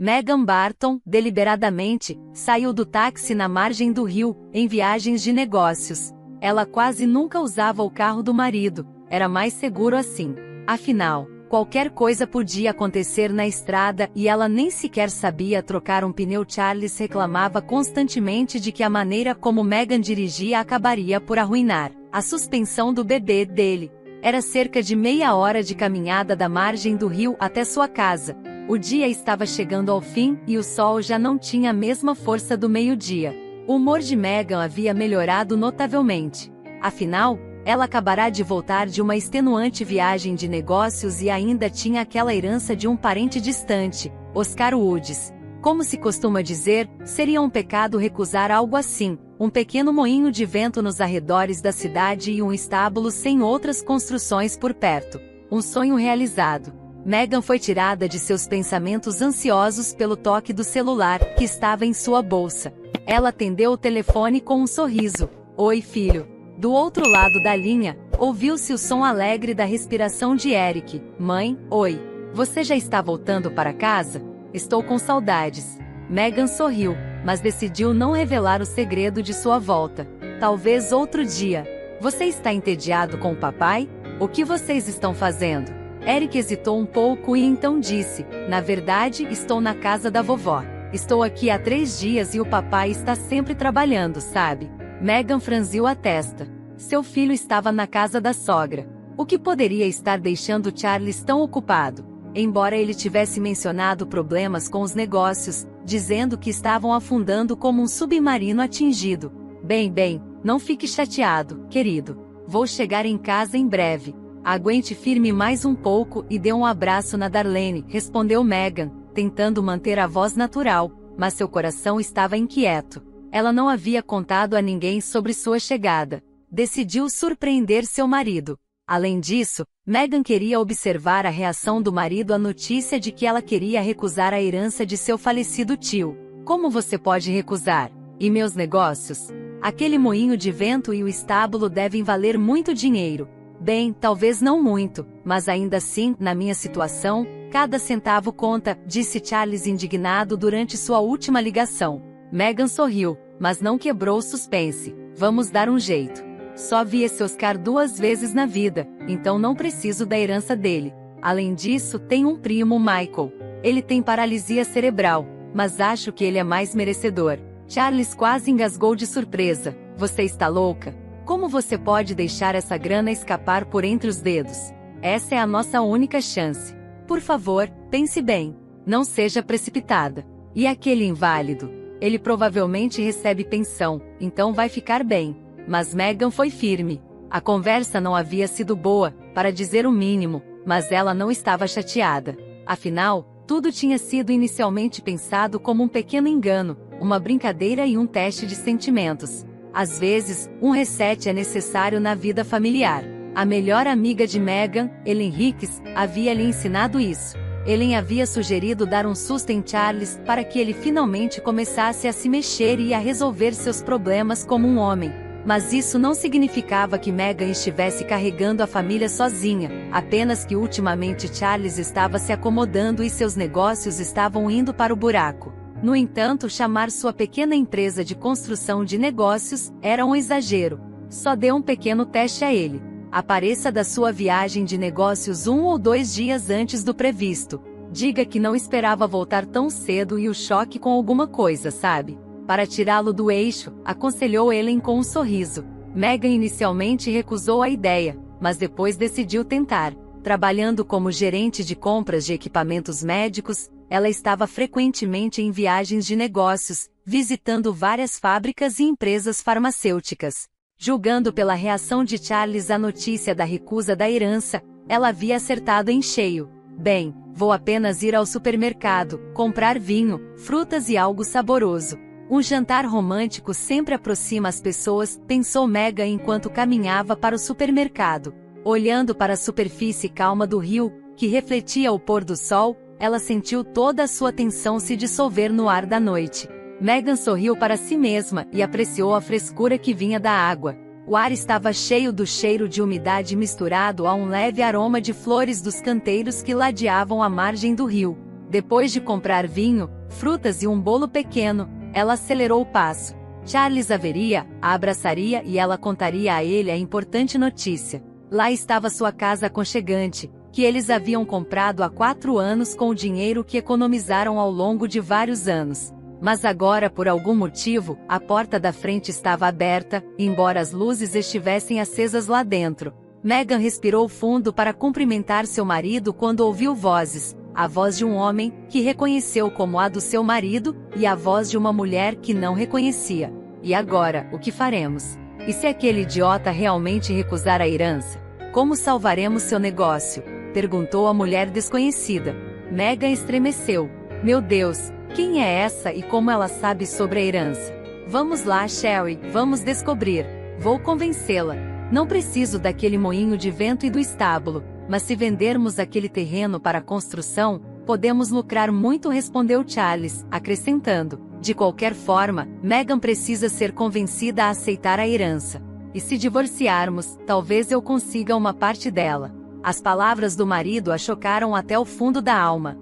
Megan Barton, deliberadamente, saiu do táxi na margem do rio, em viagens de negócios. Ela quase nunca usava o carro do marido, era mais seguro assim. Afinal, qualquer coisa podia acontecer na estrada e ela nem sequer sabia trocar um pneu. Charles reclamava constantemente de que a maneira como Megan dirigia acabaria por arruinar a suspensão do bebê dele. Era cerca de meia hora de caminhada da margem do rio até sua casa. O dia estava chegando ao fim e o sol já não tinha a mesma força do meio-dia. O humor de Megan havia melhorado notavelmente. Afinal, ela acabará de voltar de uma extenuante viagem de negócios e ainda tinha aquela herança de um parente distante, Oscar Woods. Como se costuma dizer, seria um pecado recusar algo assim, um pequeno moinho de vento nos arredores da cidade e um estábulo sem outras construções por perto. Um sonho realizado. Megan foi tirada de seus pensamentos ansiosos pelo toque do celular, que estava em sua bolsa. Ela atendeu o telefone com um sorriso. Oi, filho. Do outro lado da linha, ouviu-se o som alegre da respiração de Eric. Mãe, oi. Você já está voltando para casa? Estou com saudades. Megan sorriu, mas decidiu não revelar o segredo de sua volta. Talvez outro dia. Você está entediado com o papai? O que vocês estão fazendo? Eric hesitou um pouco e então disse, na verdade, estou na casa da vovó. Estou aqui há 3 dias e o papai está sempre trabalhando, sabe? Megan franziu a testa. Seu filho estava na casa da sogra. O que poderia estar deixando Charles tão ocupado? Embora ele tivesse mencionado problemas com os negócios, dizendo que estavam afundando como um submarino atingido. Bem, não fique chateado, querido. Vou chegar em casa em breve. Aguente firme mais um pouco e dê um abraço na Darlene, respondeu Megan, tentando manter a voz natural, mas seu coração estava inquieto. Ela não havia contado a ninguém sobre sua chegada. Decidiu surpreender seu marido. Além disso, Megan queria observar a reação do marido à notícia de que ela queria recusar a herança de seu falecido tio. Como você pode recusar? E meus negócios? Aquele moinho de vento e o estábulo devem valer muito dinheiro. Bem, talvez não muito, mas ainda assim, na minha situação, cada centavo conta, disse Charles indignado durante sua última ligação. Megan sorriu, mas não quebrou o suspense. Vamos dar um jeito. Só vi esse Oscar 2 vezes na vida, então não preciso da herança dele. Além disso, tem um primo, Michael. Ele tem paralisia cerebral, mas acho que ele é mais merecedor. Charles quase engasgou de surpresa. Você está louca? Como você pode deixar essa grana escapar por entre os dedos? Essa é a nossa única chance. Por favor, pense bem. Não seja precipitada. E aquele inválido? Ele provavelmente recebe pensão, então vai ficar bem. Mas Megan foi firme. A conversa não havia sido boa, para dizer o mínimo, mas ela não estava chateada. Afinal, tudo tinha sido inicialmente pensado como um pequeno engano, uma brincadeira e um teste de sentimentos. Às vezes, um reset é necessário na vida familiar. A melhor amiga de Megan, Ellen Hicks, havia lhe ensinado isso. Ellen havia sugerido dar um susto em Charles para que ele finalmente começasse a se mexer e a resolver seus problemas como um homem. Mas isso não significava que Megan estivesse carregando a família sozinha, apenas que ultimamente Charles estava se acomodando e seus negócios estavam indo para o buraco. No entanto, chamar sua pequena empresa de construção de negócios era um exagero. Só dê um pequeno teste a ele. Apareça da sua viagem de negócios 1 ou 2 dias antes do previsto. Diga que não esperava voltar tão cedo e o choque com alguma coisa, sabe? Para tirá-lo do eixo, aconselhou Ellen com um sorriso. Megan inicialmente recusou a ideia, mas depois decidiu tentar. Trabalhando como gerente de compras de equipamentos médicos, ela estava frequentemente em viagens de negócios, visitando várias fábricas e empresas farmacêuticas. Julgando pela reação de Charles à notícia da recusa da herança, ela havia acertado em cheio. Bem, vou apenas ir ao supermercado, comprar vinho, frutas e algo saboroso. Um jantar romântico sempre aproxima as pessoas, pensou Megan enquanto caminhava para o supermercado. Olhando para a superfície calma do rio, que refletia o pôr do sol, ela sentiu toda a sua tensão se dissolver no ar da noite. Megan sorriu para si mesma e apreciou a frescura que vinha da água. O ar estava cheio do cheiro de umidade misturado a um leve aroma de flores dos canteiros que ladeavam a margem do rio. Depois de comprar vinho, frutas e um bolo pequeno, ela acelerou o passo. Charles a veria, a abraçaria e ela contaria a ele a importante notícia. Lá estava sua casa aconchegante, que eles haviam comprado há 4 anos com o dinheiro que economizaram ao longo de vários anos. Mas agora, por algum motivo, a porta da frente estava aberta, embora as luzes estivessem acesas lá dentro. Meghan respirou fundo para cumprimentar seu marido quando ouviu vozes. A voz de um homem, que reconheceu como a do seu marido, e a voz de uma mulher que não reconhecia. E agora, o que faremos? E se aquele idiota realmente recusar a herança? Como salvaremos seu negócio? Perguntou a mulher desconhecida. Meghan estremeceu. Meu Deus, quem é essa e como ela sabe sobre a herança? Vamos lá, Sherry, vamos descobrir. Vou convencê-la. Não preciso daquele moinho de vento e do estábulo, mas se vendermos aquele terreno para a construção, podemos lucrar muito, respondeu Charles, acrescentando. De qualquer forma, Meghan precisa ser convencida a aceitar a herança. E se divorciarmos, talvez eu consiga uma parte dela. As palavras do marido a chocaram até o fundo da alma.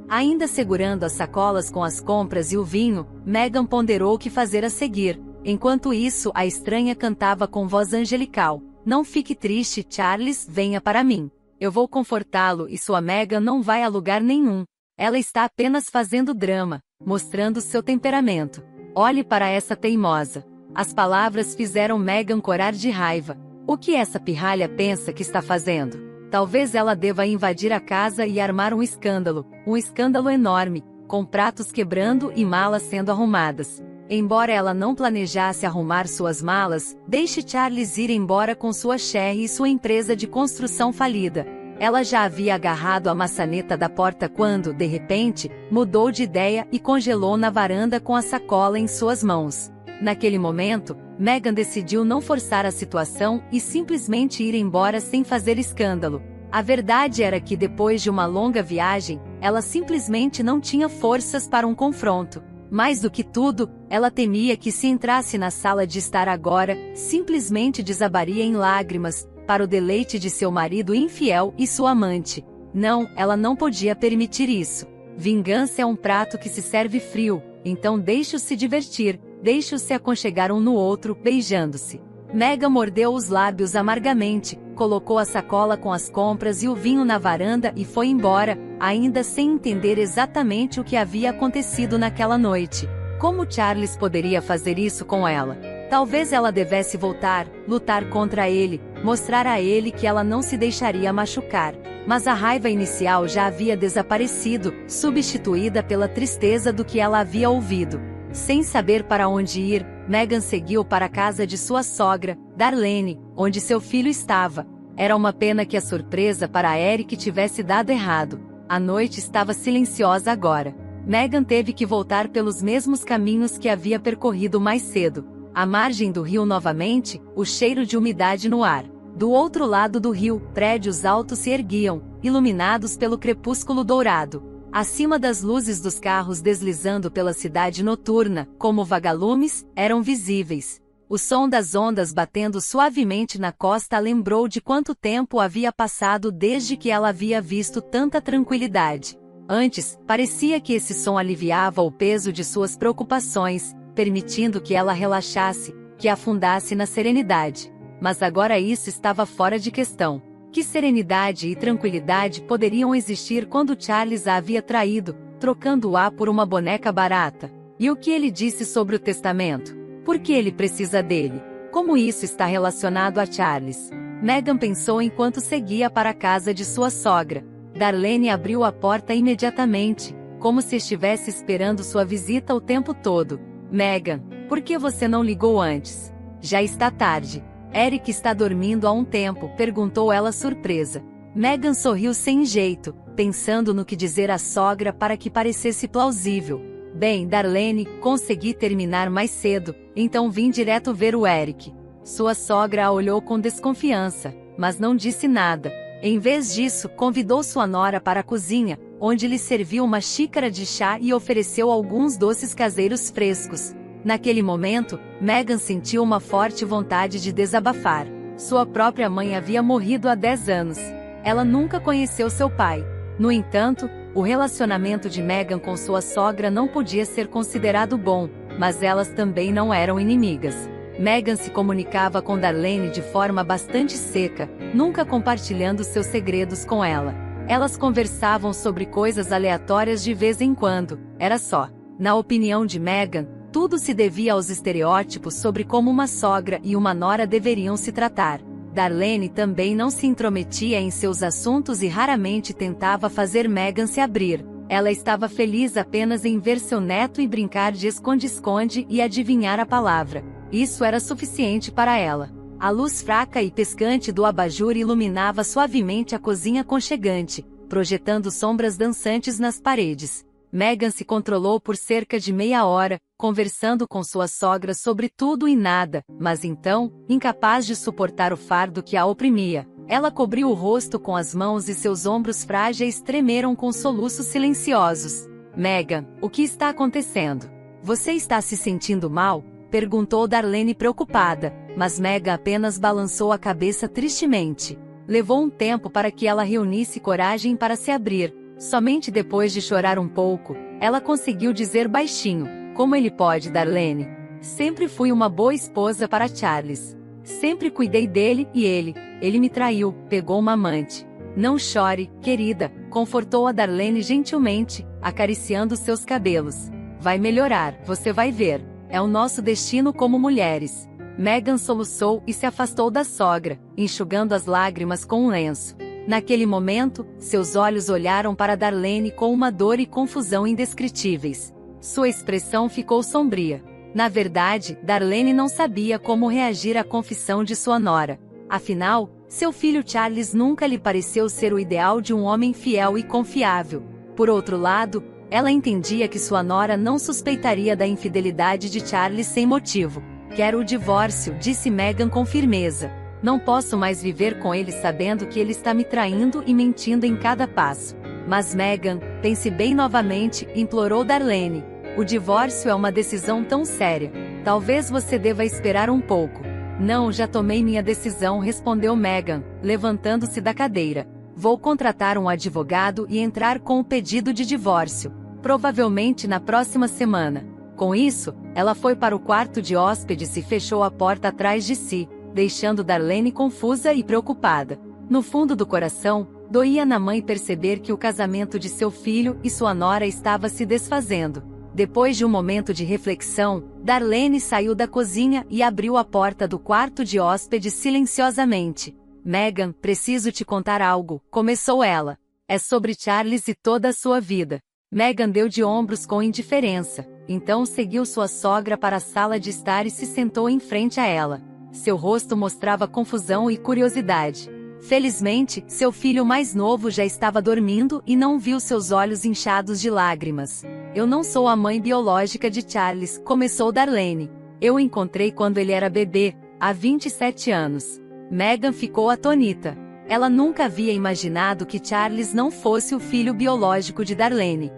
Ainda segurando as sacolas com as compras e o vinho, Meghan ponderou o que fazer a seguir. Enquanto isso, a estranha cantava com voz angelical. Não fique triste, Charles, venha para mim. Eu vou confortá-lo e sua Meghan não vai a lugar nenhum. Ela está apenas fazendo drama, mostrando seu temperamento. Olhe para essa teimosa. As palavras fizeram Meghan corar de raiva. O que essa pirralha pensa que está fazendo? Talvez ela deva invadir a casa e armar um escândalo enorme, com pratos quebrando e malas sendo arrumadas. Embora ela não planejasse arrumar suas malas, deixe Charles ir embora com sua Sherry e sua empresa de construção falida. Ela já havia agarrado a maçaneta da porta quando, de repente, mudou de ideia e congelou na varanda com a sacola em suas mãos. Naquele momento, Meghan decidiu não forçar a situação e simplesmente ir embora sem fazer escândalo. A verdade era que depois de uma longa viagem, ela simplesmente não tinha forças para um confronto. Mais do que tudo, ela temia que se entrasse na sala de estar agora, simplesmente desabaria em lágrimas, para o deleite de seu marido infiel e sua amante. Não, ela não podia permitir isso. Vingança é um prato que se serve frio, então deixe-os se divertir, deixe-os se aconchegar um no outro, beijando-se. Meghan mordeu os lábios amargamente, colocou a sacola com as compras e o vinho na varanda e foi embora, ainda sem entender exatamente o que havia acontecido naquela noite. Como Charles poderia fazer isso com ela? Talvez ela devesse voltar, lutar contra ele, mostrar a ele que ela não se deixaria machucar. Mas a raiva inicial já havia desaparecido, substituída pela tristeza do que ela havia ouvido. Sem saber para onde ir, Meghan seguiu para a casa de sua sogra, Darlene, onde seu filho estava. Era uma pena que a surpresa para Eric tivesse dado errado. A noite estava silenciosa agora. Meghan teve que voltar pelos mesmos caminhos que havia percorrido mais cedo. À margem do rio novamente, o cheiro de umidade no ar. Do outro lado do rio, prédios altos se erguiam, iluminados pelo crepúsculo dourado. Acima das luzes dos carros deslizando pela cidade noturna, como vagalumes, eram visíveis. O som das ondas batendo suavemente na costa a lembrou de quanto tempo havia passado desde que ela havia visto tanta tranquilidade. Antes, parecia que esse som aliviava o peso de suas preocupações, permitindo que ela relaxasse, que afundasse na serenidade. Mas agora isso estava fora de questão. Que serenidade e tranquilidade poderiam existir quando Charles a havia traído, trocando-a por uma boneca barata? E o que ele disse sobre o testamento? Por que ele precisa dele? Como isso está relacionado a Charles? Meghan pensou enquanto seguia para a casa de sua sogra. Darlene abriu a porta imediatamente, como se estivesse esperando sua visita o tempo todo. Meghan, por que você não ligou antes? Já está tarde. Eric está dormindo há um tempo, perguntou ela surpresa. Meghan sorriu sem jeito, pensando no que dizer à sogra para que parecesse plausível. Bem, Darlene, consegui terminar mais cedo, então vim direto ver o Eric. Sua sogra a olhou com desconfiança, mas não disse nada. Em vez disso, convidou sua nora para a cozinha, onde lhe serviu uma xícara de chá e ofereceu alguns doces caseiros frescos. Naquele momento, Meghan sentiu uma forte vontade de desabafar. Sua própria mãe havia morrido há 10 anos. Ela nunca conheceu seu pai. No entanto, O relacionamento de Meghan com sua sogra não podia ser considerado bom, mas elas também não eram inimigas. Meghan se comunicava com Darlene de forma bastante seca, nunca compartilhando seus segredos com ela. Elas conversavam sobre coisas aleatórias de vez em quando, era só. Na opinião de Meghan, tudo se devia aos estereótipos sobre como uma sogra e uma nora deveriam se tratar. Darlene também não se intrometia em seus assuntos e raramente tentava fazer Meghan se abrir. Ela estava feliz apenas em ver seu neto e brincar de esconde-esconde e adivinhar a palavra. Isso era suficiente para ela. A luz fraca e piscante do abajur iluminava suavemente a cozinha aconchegante, projetando sombras dançantes nas paredes. Meghan se controlou por cerca de meia hora, conversando com sua sogra sobre tudo e nada, mas então, incapaz de suportar o fardo que a oprimia, ela cobriu o rosto com as mãos e seus ombros frágeis tremeram com soluços silenciosos. Meghan, o que está acontecendo? Você está se sentindo mal? Perguntou Darlene preocupada, mas Meghan apenas balançou a cabeça tristemente. Levou um tempo para que ela reunisse coragem para se abrir. Somente depois de chorar um pouco, ela conseguiu dizer baixinho: como ele pode, Darlene? Sempre fui uma boa esposa para Charles. Sempre cuidei dele e ele me traiu, pegou uma amante. Não chore, querida, confortou a Darlene gentilmente, acariciando seus cabelos. Vai melhorar, você vai ver. É o nosso destino como mulheres. Meghan soluçou e se afastou da sogra, enxugando as lágrimas com um lenço. Naquele momento, seus olhos olharam para Darlene com uma dor e confusão indescritíveis. Sua expressão ficou sombria. Na verdade, Darlene não sabia como reagir à confissão de sua nora. Afinal, seu filho Charles nunca lhe pareceu ser o ideal de um homem fiel e confiável. Por outro lado, ela entendia que sua nora não suspeitaria da infidelidade de Charles sem motivo. Quero o divórcio, disse Meghan com firmeza. Não posso mais viver com ele sabendo que ele está me traindo e mentindo em cada passo. Mas Meghan, pense bem novamente, implorou Darlene. O divórcio é uma decisão tão séria. Talvez você deva esperar um pouco. Não, já tomei minha decisão, respondeu Meghan, levantando-se da cadeira. Vou contratar um advogado e entrar com o pedido de divórcio. Provavelmente na próxima semana. Com isso, ela foi para o quarto de hóspedes e fechou a porta atrás de si, deixando Darlene confusa e preocupada. No fundo do coração, doía na mãe perceber que o casamento de seu filho e sua nora estava se desfazendo. Depois de um momento de reflexão, Darlene saiu da cozinha e abriu a porta do quarto de hóspedes silenciosamente. Meghan, preciso te contar algo, começou ela. É sobre Charles e toda a sua vida. Meghan deu de ombros com indiferença, então seguiu sua sogra para a sala de estar e se sentou em frente a ela. Seu rosto mostrava confusão e curiosidade. Felizmente, seu filho mais novo já estava dormindo e não viu seus olhos inchados de lágrimas. Eu não sou a mãe biológica de Charles, começou Darlene. Eu o encontrei quando ele era bebê, há 27 anos. Meghan ficou atônita. Ela nunca havia imaginado que Charles não fosse o filho biológico de Darlene.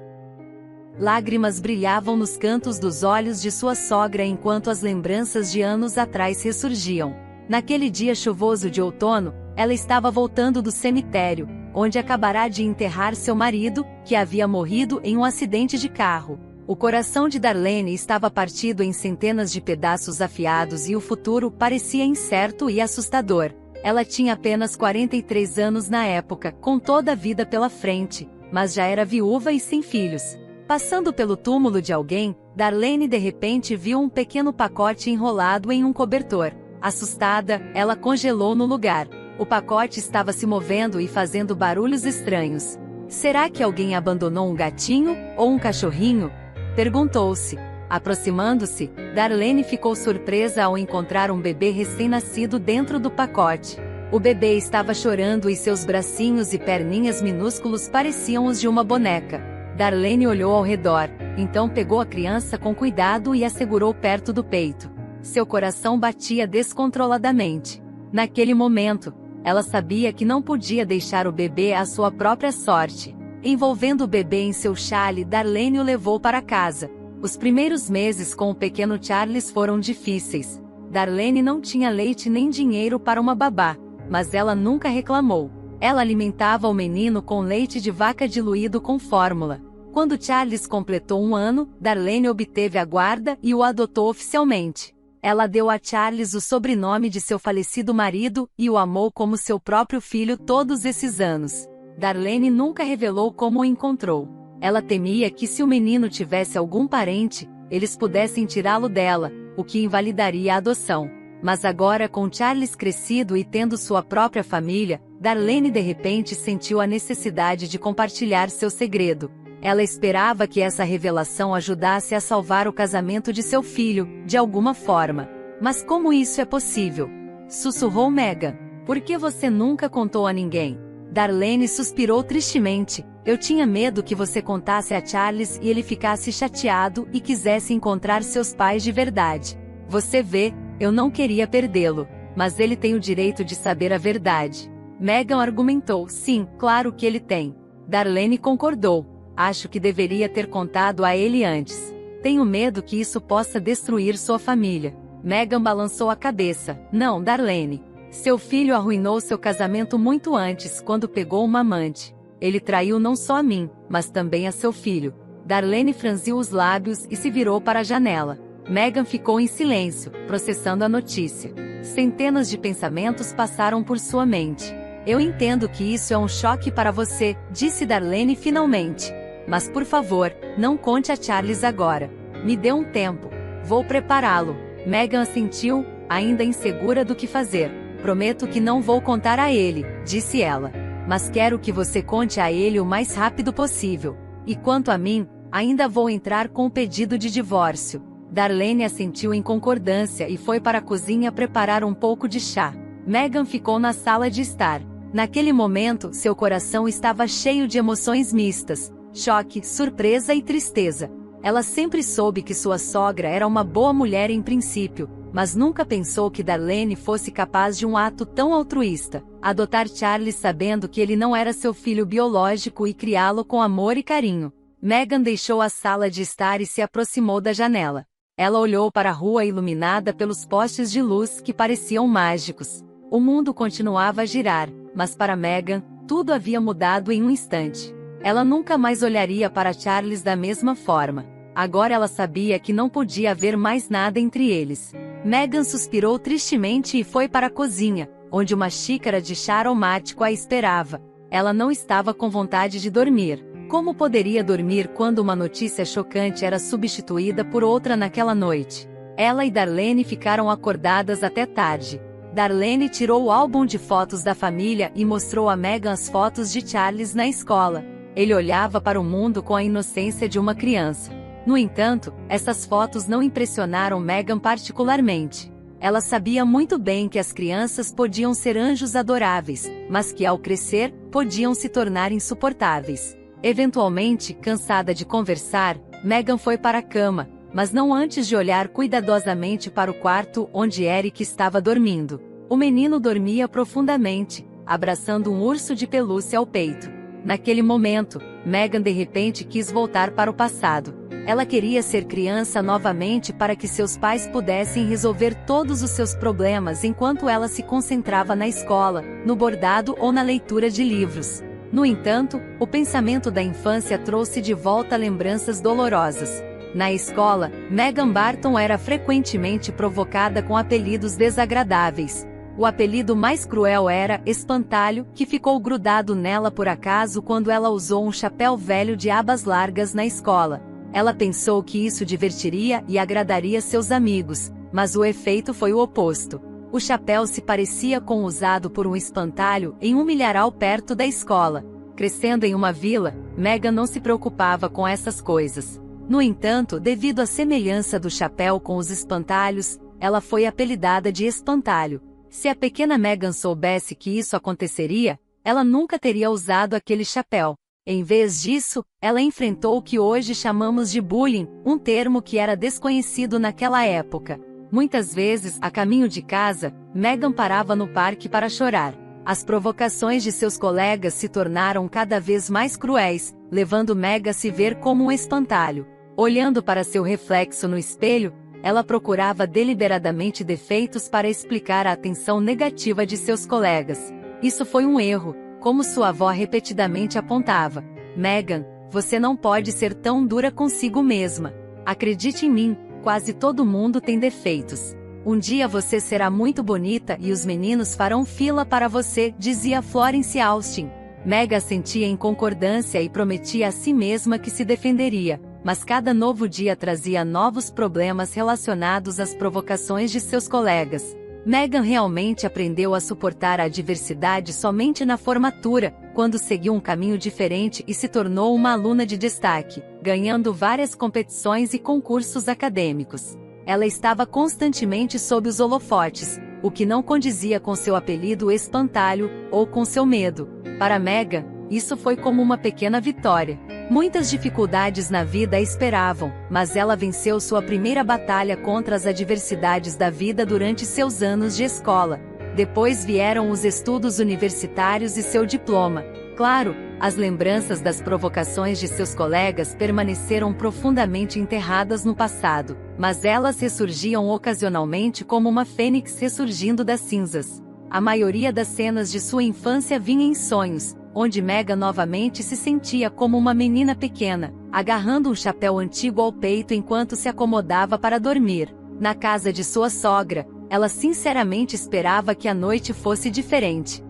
Lágrimas brilhavam nos cantos dos olhos de sua sogra enquanto as lembranças de anos atrás ressurgiam. Naquele dia chuvoso de outono, ela estava voltando do cemitério, onde acabará de enterrar seu marido, que havia morrido em um acidente de carro. O coração de Darlene estava partido em centenas de pedaços afiados e o futuro parecia incerto e assustador. Ela tinha apenas 43 anos na época, com toda a vida pela frente, mas já era viúva e sem filhos. Passando pelo túmulo de alguém, Darlene de repente viu um pequeno pacote enrolado em um cobertor. Assustada, ela congelou no lugar. O pacote estava se movendo e fazendo barulhos estranhos. Será que alguém abandonou um gatinho, ou um cachorrinho? Perguntou-se. Aproximando-se, Darlene ficou surpresa ao encontrar um bebê recém-nascido dentro do pacote. O bebê estava chorando e seus bracinhos e perninhas minúsculos pareciam os de uma boneca. Darlene olhou ao redor, então pegou a criança com cuidado e a segurou perto do peito. Seu coração batia descontroladamente. Naquele momento, ela sabia que não podia deixar o bebê à sua própria sorte. Envolvendo o bebê em seu chale, Darlene o levou para casa. Os primeiros meses com o pequeno Charles foram difíceis. Darlene não tinha leite nem dinheiro para uma babá, mas ela nunca reclamou. Ela alimentava o menino com leite de vaca diluído com fórmula. Quando Charles completou 1 ano, Darlene obteve a guarda e o adotou oficialmente. Ela deu a Charles o sobrenome de seu falecido marido e o amou como seu próprio filho todos esses anos. Darlene nunca revelou como o encontrou. Ela temia que se o menino tivesse algum parente, eles pudessem tirá-lo dela, o que invalidaria a adoção. Mas agora, com Charles crescido e tendo sua própria família, Darlene de repente sentiu a necessidade de compartilhar seu segredo. Ela esperava que essa revelação ajudasse a salvar o casamento de seu filho, de alguma forma. Mas como isso é possível? Sussurrou Meghan. Por que você nunca contou a ninguém? Darlene suspirou tristemente. Eu tinha medo que você contasse a Charles e ele ficasse chateado e quisesse encontrar seus pais de verdade. Você vê, eu não queria perdê-lo, mas ele tem o direito de saber a verdade. Meghan argumentou. Sim, claro que ele tem. Darlene concordou. Acho que deveria ter contado a ele antes. Tenho medo que isso possa destruir sua família. Meghan balançou a cabeça. Não, Darlene. Seu filho arruinou seu casamento muito antes, quando pegou uma amante. Ele traiu não só a mim, mas também a seu filho. Darlene franziu os lábios e se virou para a janela. Meghan ficou em silêncio, processando a notícia. Centenas de pensamentos passaram por sua mente. Eu entendo que isso é um choque para você, disse Darlene finalmente. Mas por favor, não conte a Charles agora. Me dê um tempo. Vou prepará-lo. Meghan assentiu, ainda insegura do que fazer. Prometo que não vou contar a ele, disse ela. Mas quero que você conte a ele o mais rápido possível. E quanto a mim, ainda vou entrar com o pedido de divórcio. Darlene assentiu em concordância e foi para a cozinha preparar um pouco de chá. Meghan ficou na sala de estar. Naquele momento, seu coração estava cheio de emoções mistas. Choque, surpresa e tristeza. Ela sempre soube que sua sogra era uma boa mulher em princípio, mas nunca pensou que Darlene fosse capaz de um ato tão altruísta. Adotar Charles sabendo que ele não era seu filho biológico e criá-lo com amor e carinho. Meghan deixou a sala de estar e se aproximou da janela. Ela olhou para a rua iluminada pelos postes de luz que pareciam mágicos. O mundo continuava a girar, mas para Meghan, tudo havia mudado em um instante. Ela nunca mais olharia para Charles da mesma forma. Agora ela sabia que não podia haver mais nada entre eles. Meghan suspirou tristemente e foi para a cozinha, onde uma xícara de chá aromático a esperava. Ela não estava com vontade de dormir. Como poderia dormir quando uma notícia chocante era substituída por outra naquela noite? Ela e Darlene ficaram acordadas até tarde. Darlene tirou o álbum de fotos da família e mostrou a Meghan as fotos de Charles na escola. Ele olhava para o mundo com a inocência de uma criança. No entanto, essas fotos não impressionaram Meghan particularmente. Ela sabia muito bem que as crianças podiam ser anjos adoráveis, mas que ao crescer, podiam se tornar insuportáveis. Eventualmente, cansada de conversar, Meghan foi para a cama, mas não antes de olhar cuidadosamente para o quarto onde Eric estava dormindo. O menino dormia profundamente, abraçando um urso de pelúcia ao peito. Naquele momento, Meghan de repente quis voltar para o passado. Ela queria ser criança novamente para que seus pais pudessem resolver todos os seus problemas enquanto ela se concentrava na escola, no bordado ou na leitura de livros. No entanto, o pensamento da infância trouxe de volta lembranças dolorosas. Na escola, Meghan Barton era frequentemente provocada com apelidos desagradáveis. O apelido mais cruel era Espantalho, que ficou grudado nela por acaso quando ela usou um chapéu velho de abas largas na escola. Ela pensou que isso divertiria e agradaria seus amigos, mas o efeito foi o oposto. O chapéu se parecia com o usado por um espantalho em um milharal perto da escola. Crescendo em uma vila, Meghan não se preocupava com essas coisas. No entanto, devido à semelhança do chapéu com os espantalhos, ela foi apelidada de Espantalho. Se a pequena Meghan soubesse que isso aconteceria, ela nunca teria usado aquele chapéu. Em vez disso, ela enfrentou o que hoje chamamos de bullying, um termo que era desconhecido naquela época. Muitas vezes, a caminho de casa, Meghan parava no parque para chorar. As provocações de seus colegas se tornaram cada vez mais cruéis, levando Meghan a se ver como um espantalho. Olhando para seu reflexo no espelho, ela procurava deliberadamente defeitos para explicar a atenção negativa de seus colegas. Isso foi um erro. como sua avó repetidamente apontava. Meghan, você não pode ser tão dura consigo mesma. Acredite em mim, quase todo mundo tem defeitos. Um dia você será muito bonita e os meninos farão fila para você, dizia Florence Austin. Meghan sentia em concordância e prometia a si mesma que se defenderia, mas cada novo dia trazia novos problemas relacionados às provocações de seus colegas. Meghan realmente aprendeu a suportar a adversidade somente na formatura, quando seguiu um caminho diferente e se tornou uma aluna de destaque, ganhando várias competições e concursos acadêmicos. Ela estava constantemente sob os holofotes, o que não condizia com seu apelido espantalho, ou com seu medo. Para Meghan, isso foi como uma pequena vitória. Muitas dificuldades na vida a esperavam, mas ela venceu sua primeira batalha contra as adversidades da vida durante seus anos de escola. Depois vieram os estudos universitários e seu diploma. Claro, as lembranças das provocações de seus colegas permaneceram profundamente enterradas no passado, mas elas ressurgiam ocasionalmente como uma fênix ressurgindo das cinzas. A maioria das cenas de sua infância vinha em sonhos, onde Meghan novamente se sentia como uma menina pequena, agarrando um chapéu antigo ao peito enquanto se acomodava para dormir. Na casa de sua sogra, ela sinceramente esperava que a noite fosse diferente.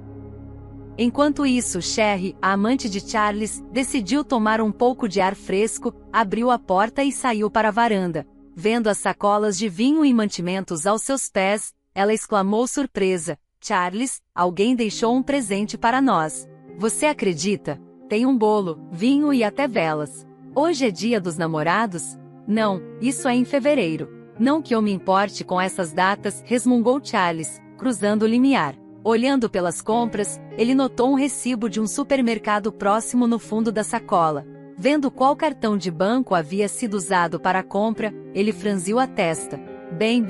Enquanto isso, Sherry, a amante de Charles, decidiu tomar um pouco de ar fresco, abriu a porta e saiu para a varanda. Vendo as sacolas de vinho e mantimentos aos seus pés, ela exclamou surpresa: Charles, alguém deixou um presente para nós. Você acredita? Tem um bolo, vinho e até velas. Hoje é dia dos namorados? Não, isso é em fevereiro. Não que eu me importe com essas datas, resmungou Charles, cruzando o limiar. Olhando pelas compras, ele notou um recibo de um supermercado próximo no fundo da sacola. Vendo qual cartão de banco havia sido usado para a compra, ele franziu a testa. Bem,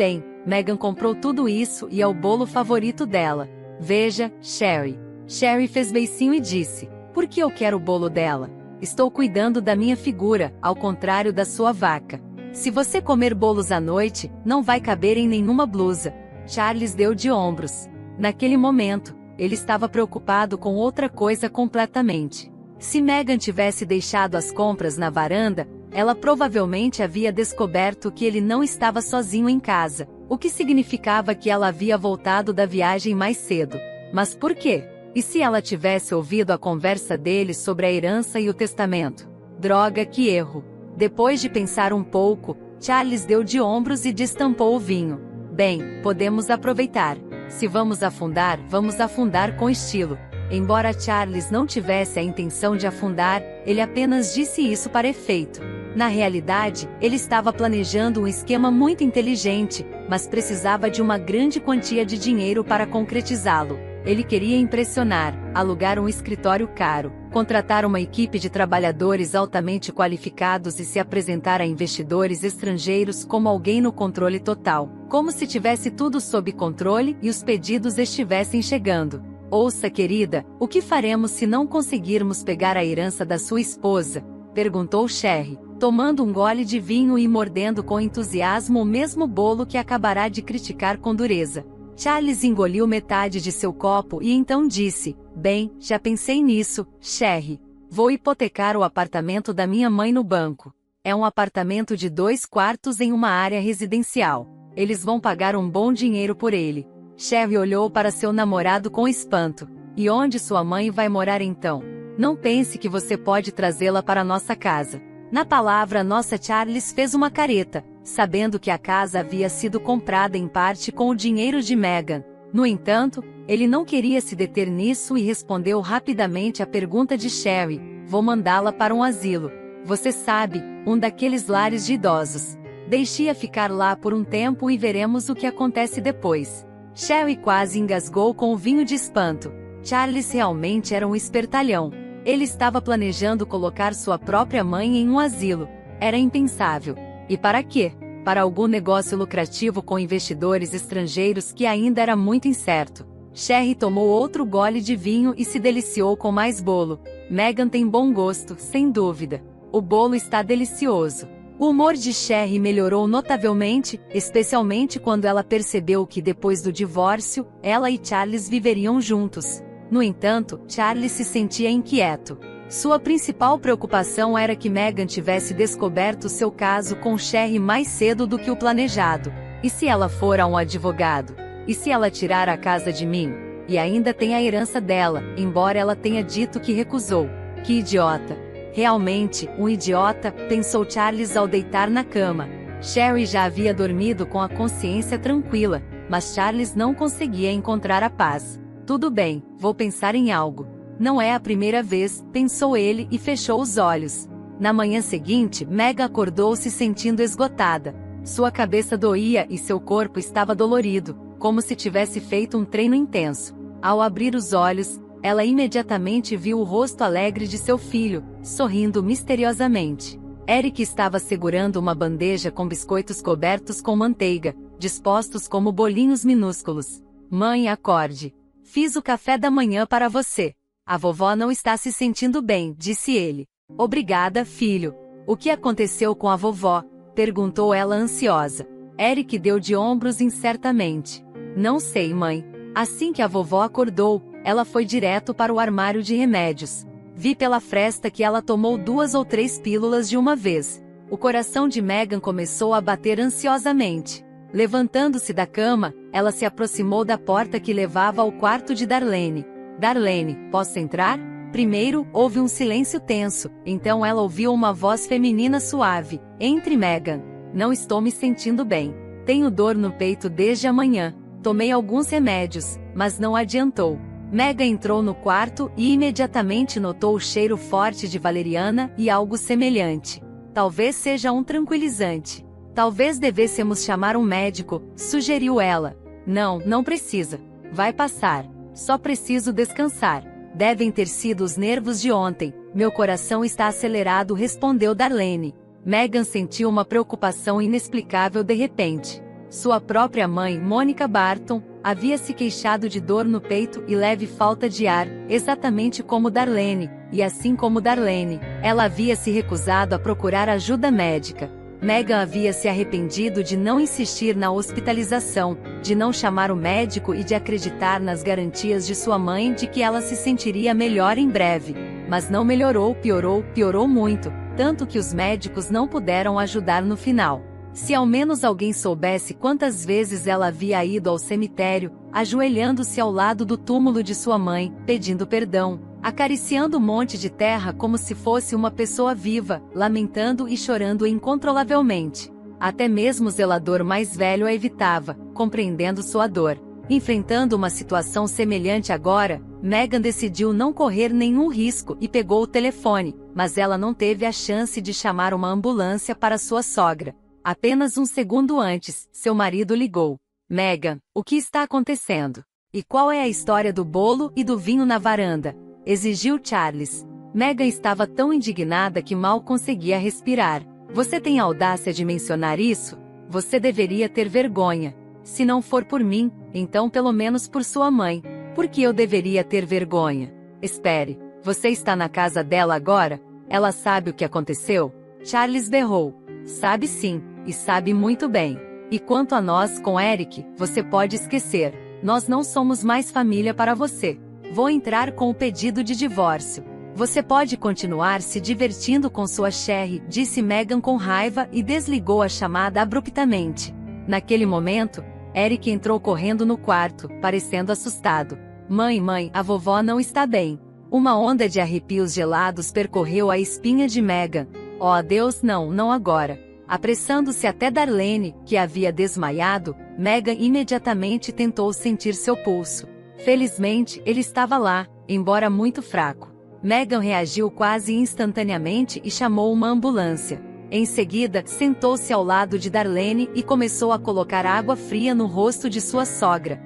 Meghan comprou tudo isso e é o bolo favorito dela. Veja, Sherry. Sherry fez beicinho e disse: por que eu quero o bolo dela? Estou cuidando da minha figura, ao contrário da sua vaca. Se você comer bolos à noite, não vai caber em nenhuma blusa. Charles deu de ombros. Naquele momento, ele estava preocupado com outra coisa completamente. Se Meghan tivesse deixado as compras na varanda, ela provavelmente havia descoberto que ele não estava sozinho em casa, o que significava que ela havia voltado da viagem mais cedo. Mas por quê? E se ela tivesse ouvido a conversa deles sobre a herança e o testamento? Droga, que erro! Depois de pensar um pouco, Charles deu de ombros e destampou o vinho. Bem, podemos aproveitar. Se vamos afundar com estilo. Embora Charles não tivesse a intenção de afundar, ele apenas disse isso para efeito. Na realidade, ele estava planejando um esquema muito inteligente, mas precisava de uma grande quantia de dinheiro para concretizá-lo. Ele queria impressionar, alugar um escritório caro, contratar uma equipe de trabalhadores altamente qualificados e se apresentar a investidores estrangeiros como alguém no controle total, como se tivesse tudo sob controle e os pedidos estivessem chegando. Ouça, querida, o que faremos se não conseguirmos pegar a herança da sua esposa? Perguntou Sherry, tomando um gole de vinho e mordendo com entusiasmo o mesmo bolo que acabará de criticar com dureza. Charles engoliu metade de seu copo e então disse: bem, já pensei nisso, Sherry. Vou hipotecar o apartamento da minha mãe no banco. É um apartamento de 2 quartos em uma área residencial. Eles vão pagar um bom dinheiro por ele. Sherry olhou para seu namorado com espanto. E onde sua mãe vai morar então? Não pense que você pode trazê-la para nossa casa. Na palavra nossa, Charles fez uma careta, sabendo que a casa havia sido comprada em parte com o dinheiro de Meghan. No entanto, ele não queria se deter nisso e respondeu rapidamente à pergunta de Sherry: vou mandá-la para um asilo. Você sabe, um daqueles lares de idosos. Deixe-a ficar lá por um tempo e veremos o que acontece depois. Sherry quase engasgou com o vinho de espanto. Charles realmente era um espertalhão. Ele estava planejando colocar sua própria mãe em um asilo. Era impensável. E para quê? Para algum negócio lucrativo com investidores estrangeiros que ainda era muito incerto. Sherry tomou outro gole de vinho e se deliciou com mais bolo. Meghan tem bom gosto, sem dúvida. O bolo está delicioso. O humor de Sherry melhorou notavelmente, especialmente quando ela percebeu que depois do divórcio, ela e Charles viveriam juntos. No entanto, Charles se sentia inquieto. Sua principal preocupação era que Meghan tivesse descoberto seu caso com Sherry mais cedo do que o planejado. E se ela for a um advogado? E se ela tirar a casa de mim? E ainda tem a herança dela, embora ela tenha dito que recusou. Que idiota! Realmente, um idiota, pensou Charles ao deitar na cama. Sherry já havia dormido com a consciência tranquila, mas Charles não conseguia encontrar a paz. Tudo bem, vou pensar em algo. Não é a primeira vez, pensou ele e fechou os olhos. Na manhã seguinte, Meghan acordou se sentindo esgotada. Sua cabeça doía e seu corpo estava dolorido, como se tivesse feito um treino intenso. Ao abrir os olhos, ela imediatamente viu o rosto alegre de seu filho, sorrindo misteriosamente. Eric estava segurando uma bandeja com biscoitos cobertos com manteiga, dispostos como bolinhos minúsculos. Mãe, acorde. Fiz o café da manhã para você. A vovó não está se sentindo bem, disse ele. Obrigada, filho. O que aconteceu com a vovó? Perguntou ela ansiosa. Eric deu de ombros incertamente. Não sei, mãe. Assim que a vovó acordou, ela foi direto para o armário de remédios. Vi pela fresta que ela tomou 2 ou 3 pílulas de uma vez. O coração de Meghan começou a bater ansiosamente. Levantando-se da cama, ela se aproximou da porta que levava ao quarto de Darlene. Darlene, posso entrar? Primeiro, houve um silêncio tenso, então ela ouviu uma voz feminina suave. Entre, Meghan. Não estou me sentindo bem. Tenho dor no peito desde amanhã. Tomei alguns remédios, mas não adiantou. Meghan entrou no quarto e imediatamente notou o cheiro forte de valeriana e algo semelhante. Talvez seja um tranquilizante. Talvez devêssemos chamar um médico, sugeriu ela. Não, não precisa. Vai passar. Só preciso descansar. Devem ter sido os nervos de ontem. Meu coração está acelerado, respondeu Darlene. Meghan sentiu uma preocupação inexplicável de repente. Sua própria mãe, Monica Barton, havia se queixado de dor no peito e leve falta de ar, exatamente como Darlene, e assim como Darlene, ela havia se recusado a procurar ajuda médica. Meghan havia se arrependido de não insistir na hospitalização, de não chamar o médico e de acreditar nas garantias de sua mãe de que ela se sentiria melhor em breve. Mas não melhorou, piorou muito, tanto que os médicos não puderam ajudar no final. Se ao menos alguém soubesse quantas vezes ela havia ido ao cemitério, ajoelhando-se ao lado do túmulo de sua mãe, pedindo perdão, acariciando o monte de terra como se fosse uma pessoa viva, lamentando e chorando incontrolavelmente. Até mesmo o zelador mais velho a evitava, compreendendo sua dor. Enfrentando uma situação semelhante agora, Meghan decidiu não correr nenhum risco e pegou o telefone, mas ela não teve a chance de chamar uma ambulância para sua sogra. Apenas um segundo antes, seu marido ligou. Meghan, o que está acontecendo? E qual é a história do bolo e do vinho na varanda? Exigiu Charles. Meghan estava tão indignada que mal conseguia respirar. Você tem a audácia de mencionar isso? Você deveria ter vergonha. Se não for por mim, então pelo menos por sua mãe. Por que eu deveria ter vergonha? Espere, você está na casa dela agora? Ela sabe o que aconteceu? Charles berrou. Sabe sim, e sabe muito bem. E quanto a nós com Eric, você pode esquecer. Nós não somos mais família para você. Vou entrar com o pedido de divórcio. Você pode continuar se divertindo com sua Sherry, disse Meghan com raiva e desligou a chamada abruptamente. Naquele momento, Eric entrou correndo no quarto, parecendo assustado. Mãe, a vovó não está bem. Uma onda de arrepios gelados percorreu a espinha de Meghan. Oh Deus, não agora. Apressando-se até Darlene, que havia desmaiado, Meghan imediatamente tentou sentir seu pulso. Felizmente, ele estava lá, embora muito fraco. Meghan reagiu quase instantaneamente e chamou uma ambulância. Em seguida, sentou-se ao lado de Darlene e começou a colocar água fria no rosto de sua sogra.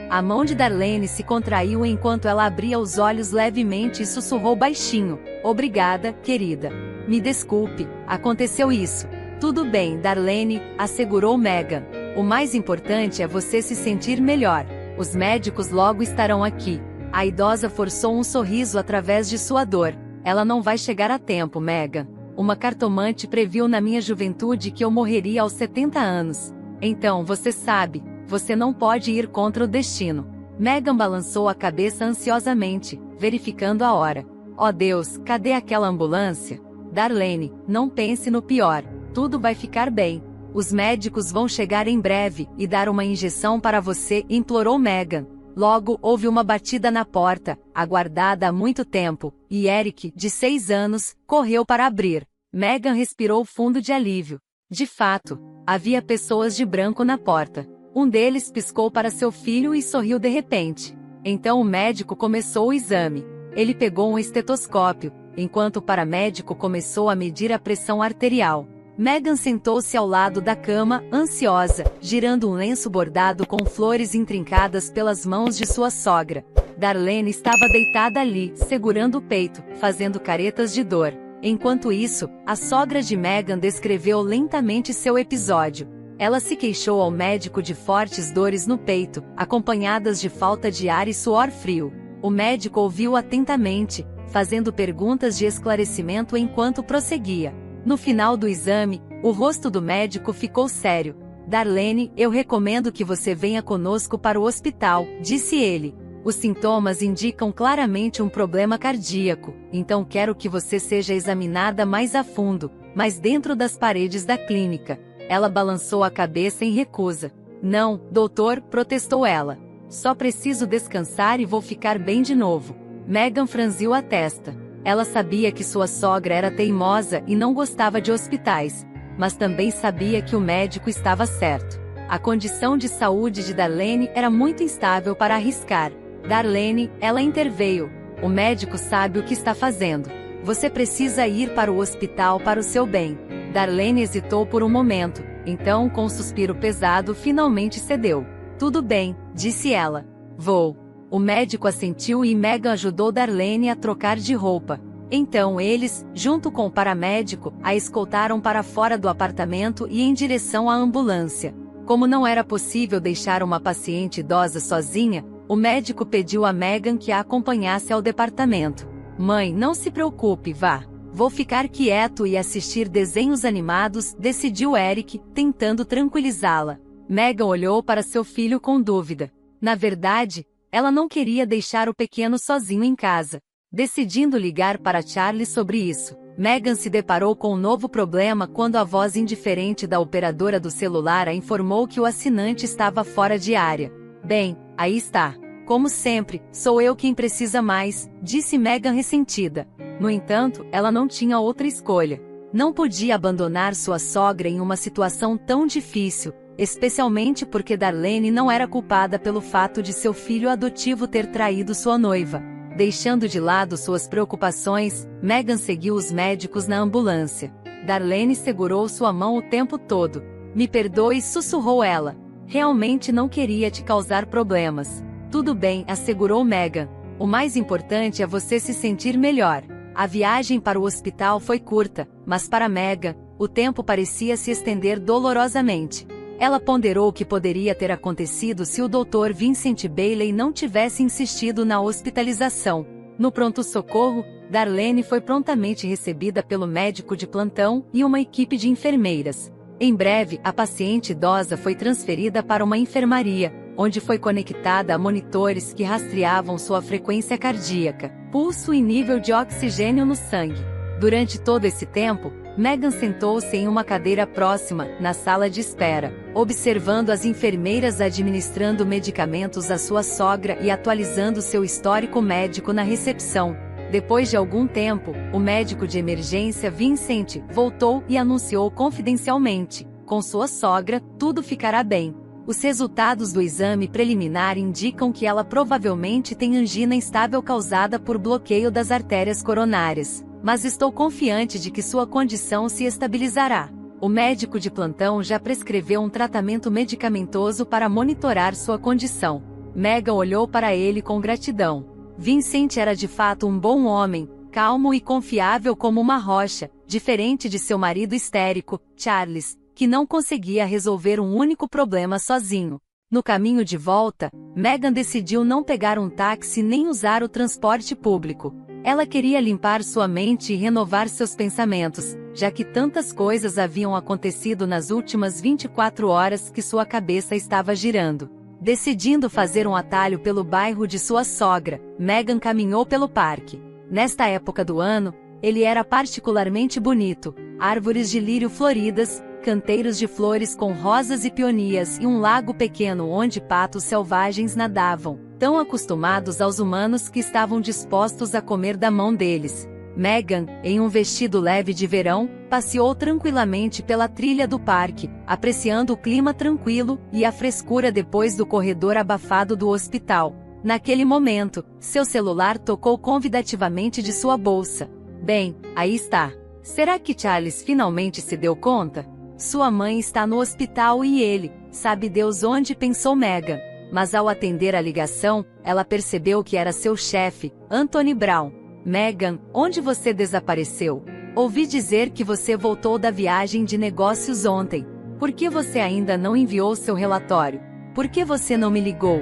A mão de Darlene se contraiu enquanto ela abria os olhos levemente e sussurrou baixinho. Obrigada, querida. Me desculpe, aconteceu isso. Tudo bem, Darlene, assegurou Meghan. O mais importante é você se sentir melhor. Os médicos logo estarão aqui. A idosa forçou um sorriso através de sua dor. Ela não vai chegar a tempo, Meghan. Uma cartomante previu na minha juventude que eu morreria aos 70 anos. Então você sabe, você não pode ir contra o destino. Meghan balançou a cabeça ansiosamente, verificando a hora. Oh Deus, cadê aquela ambulância? Darlene, não pense no pior. Tudo vai ficar bem. Os médicos vão chegar em breve e dar uma injeção para você, implorou Meghan. Logo, houve uma batida na porta, aguardada há muito tempo, e Eric, de 6 anos, correu para abrir. Meghan respirou fundo de alívio. De fato, havia pessoas de branco na porta. Um deles piscou para seu filho e sorriu de repente. Então o médico começou o exame. Ele pegou um estetoscópio, enquanto o paramédico começou a medir a pressão arterial. Meghan sentou-se ao lado da cama, ansiosa, girando um lenço bordado com flores intrincadas pelas mãos de sua sogra. Darlene estava deitada ali, segurando o peito, fazendo caretas de dor. Enquanto isso, a sogra de Meghan descreveu lentamente seu episódio. Ela se queixou ao médico de fortes dores no peito, acompanhadas de falta de ar e suor frio. O médico ouviu atentamente, fazendo perguntas de esclarecimento enquanto prosseguia. No final do exame, o rosto do médico ficou sério. Darlene, eu recomendo que você venha conosco para o hospital, disse ele. Os sintomas indicam claramente um problema cardíaco, então quero que você seja examinada mais a fundo, mas dentro das paredes da clínica. Ela balançou a cabeça em recusa. Não, doutor, protestou ela. Só preciso descansar e vou ficar bem de novo. Meghan franziu a testa. Ela sabia que sua sogra era teimosa e não gostava de hospitais, mas também sabia que o médico estava certo. A condição de saúde de Darlene era muito instável para arriscar. Darlene, ela interveio. O médico sabe o que está fazendo. Você precisa ir para o hospital para o seu bem. Darlene hesitou por um momento, então com um suspiro pesado finalmente cedeu. Tudo bem, disse ela. Vou. O médico assentiu e Meghan ajudou Darlene a trocar de roupa. Então eles, junto com o paramédico, a escoltaram para fora do apartamento e em direção à ambulância. Como não era possível deixar uma paciente idosa sozinha, o médico pediu a Meghan que a acompanhasse ao departamento. Mãe, não se preocupe, vá. Vou ficar quieto e assistir desenhos animados, decidiu Eric, tentando tranquilizá-la. Meghan olhou para seu filho com dúvida. Na verdade, ela não queria deixar o pequeno sozinho em casa. Decidindo ligar para Charlie sobre isso, Meghan se deparou com um novo problema quando a voz indiferente da operadora do celular a informou que o assinante estava fora de área. Bem, aí está. Como sempre, sou eu quem precisa mais, disse Meghan ressentida. No entanto, ela não tinha outra escolha. Não podia abandonar sua sogra em uma situação tão difícil, especialmente porque Darlene não era culpada pelo fato de seu filho adotivo ter traído sua noiva. Deixando de lado suas preocupações, Meghan seguiu os médicos na ambulância. Darlene segurou sua mão o tempo todo. Me perdoe, sussurrou ela. Realmente não queria te causar problemas. Tudo bem, assegurou Meghan. O mais importante é você se sentir melhor. A viagem para o hospital foi curta, mas para Meghan, o tempo parecia se estender dolorosamente. Ela ponderou o que poderia ter acontecido se o Dr. Vincent Bailey não tivesse insistido na hospitalização. No pronto-socorro, Darlene foi prontamente recebida pelo médico de plantão e uma equipe de enfermeiras. Em breve, a paciente idosa foi transferida para uma enfermaria, onde foi conectada a monitores que rastreavam sua frequência cardíaca, pulso e nível de oxigênio no sangue. Durante todo esse tempo, Meghan sentou-se em uma cadeira próxima, na sala de espera, observando as enfermeiras administrando medicamentos à sua sogra e atualizando seu histórico médico na recepção. Depois de algum tempo, o médico de emergência Vincent voltou e anunciou confidencialmente: com sua sogra, tudo ficará bem. Os resultados do exame preliminar indicam que ela provavelmente tem angina instável causada por bloqueio das artérias coronárias. Mas estou confiante de que sua condição se estabilizará. O médico de plantão já prescreveu um tratamento medicamentoso para monitorar sua condição. Meghan olhou para ele com gratidão. Vincent era de fato um bom homem, calmo e confiável como uma rocha, diferente de seu marido histérico, Charles, que não conseguia resolver um único problema sozinho. No caminho de volta, Meghan decidiu não pegar um táxi nem usar o transporte público. Ela queria limpar sua mente e renovar seus pensamentos, já que tantas coisas haviam acontecido nas últimas 24 horas que sua cabeça estava girando. Decidindo fazer um atalho pelo bairro de sua sogra, Meghan caminhou pelo parque. Nesta época do ano, ele era particularmente bonito. Árvores de lírio floridas, canteiros de flores com rosas e peonias e um lago pequeno onde patos selvagens nadavam, tão acostumados aos humanos que estavam dispostos a comer da mão deles. Meghan, em um vestido leve de verão, passeou tranquilamente pela trilha do parque, apreciando o clima tranquilo e a frescura depois do corredor abafado do hospital. Naquele momento, seu celular tocou convidativamente de sua bolsa. Bem, aí está. Será que Charles finalmente se deu conta? Sua mãe está no hospital e ele, sabe Deus onde, pensou Meghan. Mas ao atender a ligação, ela percebeu que era seu chefe, Anthony Brown. Meghan, onde você desapareceu? Ouvi dizer que você voltou da viagem de negócios ontem. Por que você ainda não enviou seu relatório? Por que você não me ligou?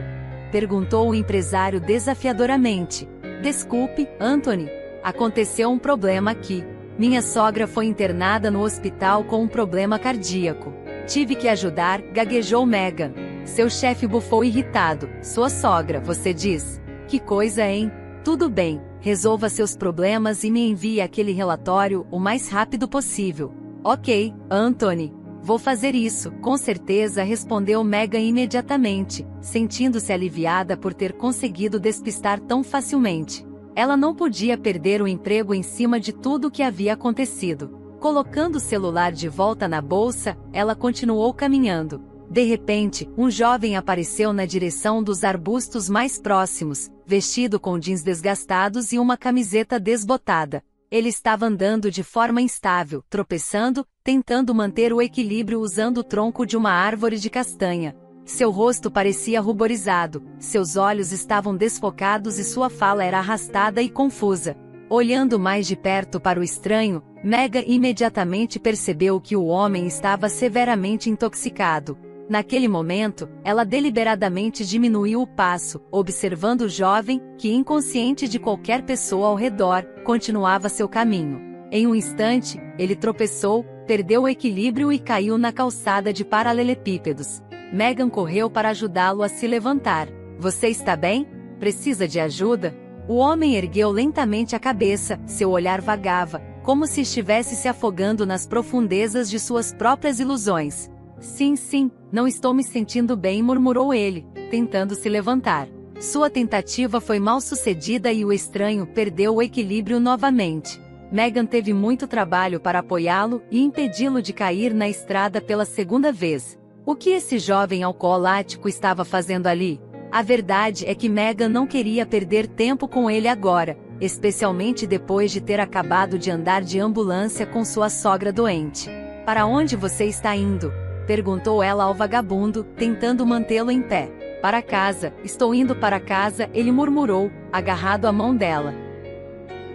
Perguntou o empresário desafiadoramente. Desculpe, Anthony. Aconteceu um problema aqui. Minha sogra foi internada no hospital com um problema cardíaco. Tive que ajudar, gaguejou Meghan. Seu chefe bufou irritado. Sua sogra, você diz? Que coisa, hein? Tudo bem, resolva seus problemas e me envie aquele relatório o mais rápido possível. Ok, Anthony. Vou fazer isso, com certeza, respondeu Meghan imediatamente, sentindo-se aliviada por ter conseguido despistar tão facilmente. Ela não podia perder o emprego em cima de tudo o que havia acontecido. Colocando o celular de volta na bolsa, ela continuou caminhando. De repente, um jovem apareceu na direção dos arbustos mais próximos, vestido com jeans desgastados e uma camiseta desbotada. Ele estava andando de forma instável, tropeçando, tentando manter o equilíbrio usando o tronco de uma árvore de castanha. Seu rosto parecia ruborizado, seus olhos estavam desfocados e sua fala era arrastada e confusa. Olhando mais de perto para o estranho, Meghan imediatamente percebeu que o homem estava severamente intoxicado. Naquele momento, ela deliberadamente diminuiu o passo, observando o jovem, que inconsciente de qualquer pessoa ao redor, continuava seu caminho. Em um instante, ele tropeçou, perdeu o equilíbrio e caiu na calçada de paralelepípedos. Meghan correu para ajudá-lo a se levantar. Você está bem? Precisa de ajuda? O homem ergueu lentamente a cabeça, seu olhar vagava, como se estivesse se afogando nas profundezas de suas próprias ilusões. Sim, não estou me sentindo bem, murmurou ele, tentando se levantar. Sua tentativa foi mal sucedida e o estranho perdeu o equilíbrio novamente. Meghan teve muito trabalho para apoiá-lo e impedi-lo de cair na estrada pela segunda vez. O que esse jovem alcoólico estava fazendo ali? A verdade é que Meghan não queria perder tempo com ele agora, especialmente depois de ter acabado de andar de ambulância com sua sogra doente. Para onde você está indo? Perguntou ela ao vagabundo, tentando mantê-lo em pé. Para casa, estou indo para casa, ele murmurou, agarrado à mão dela.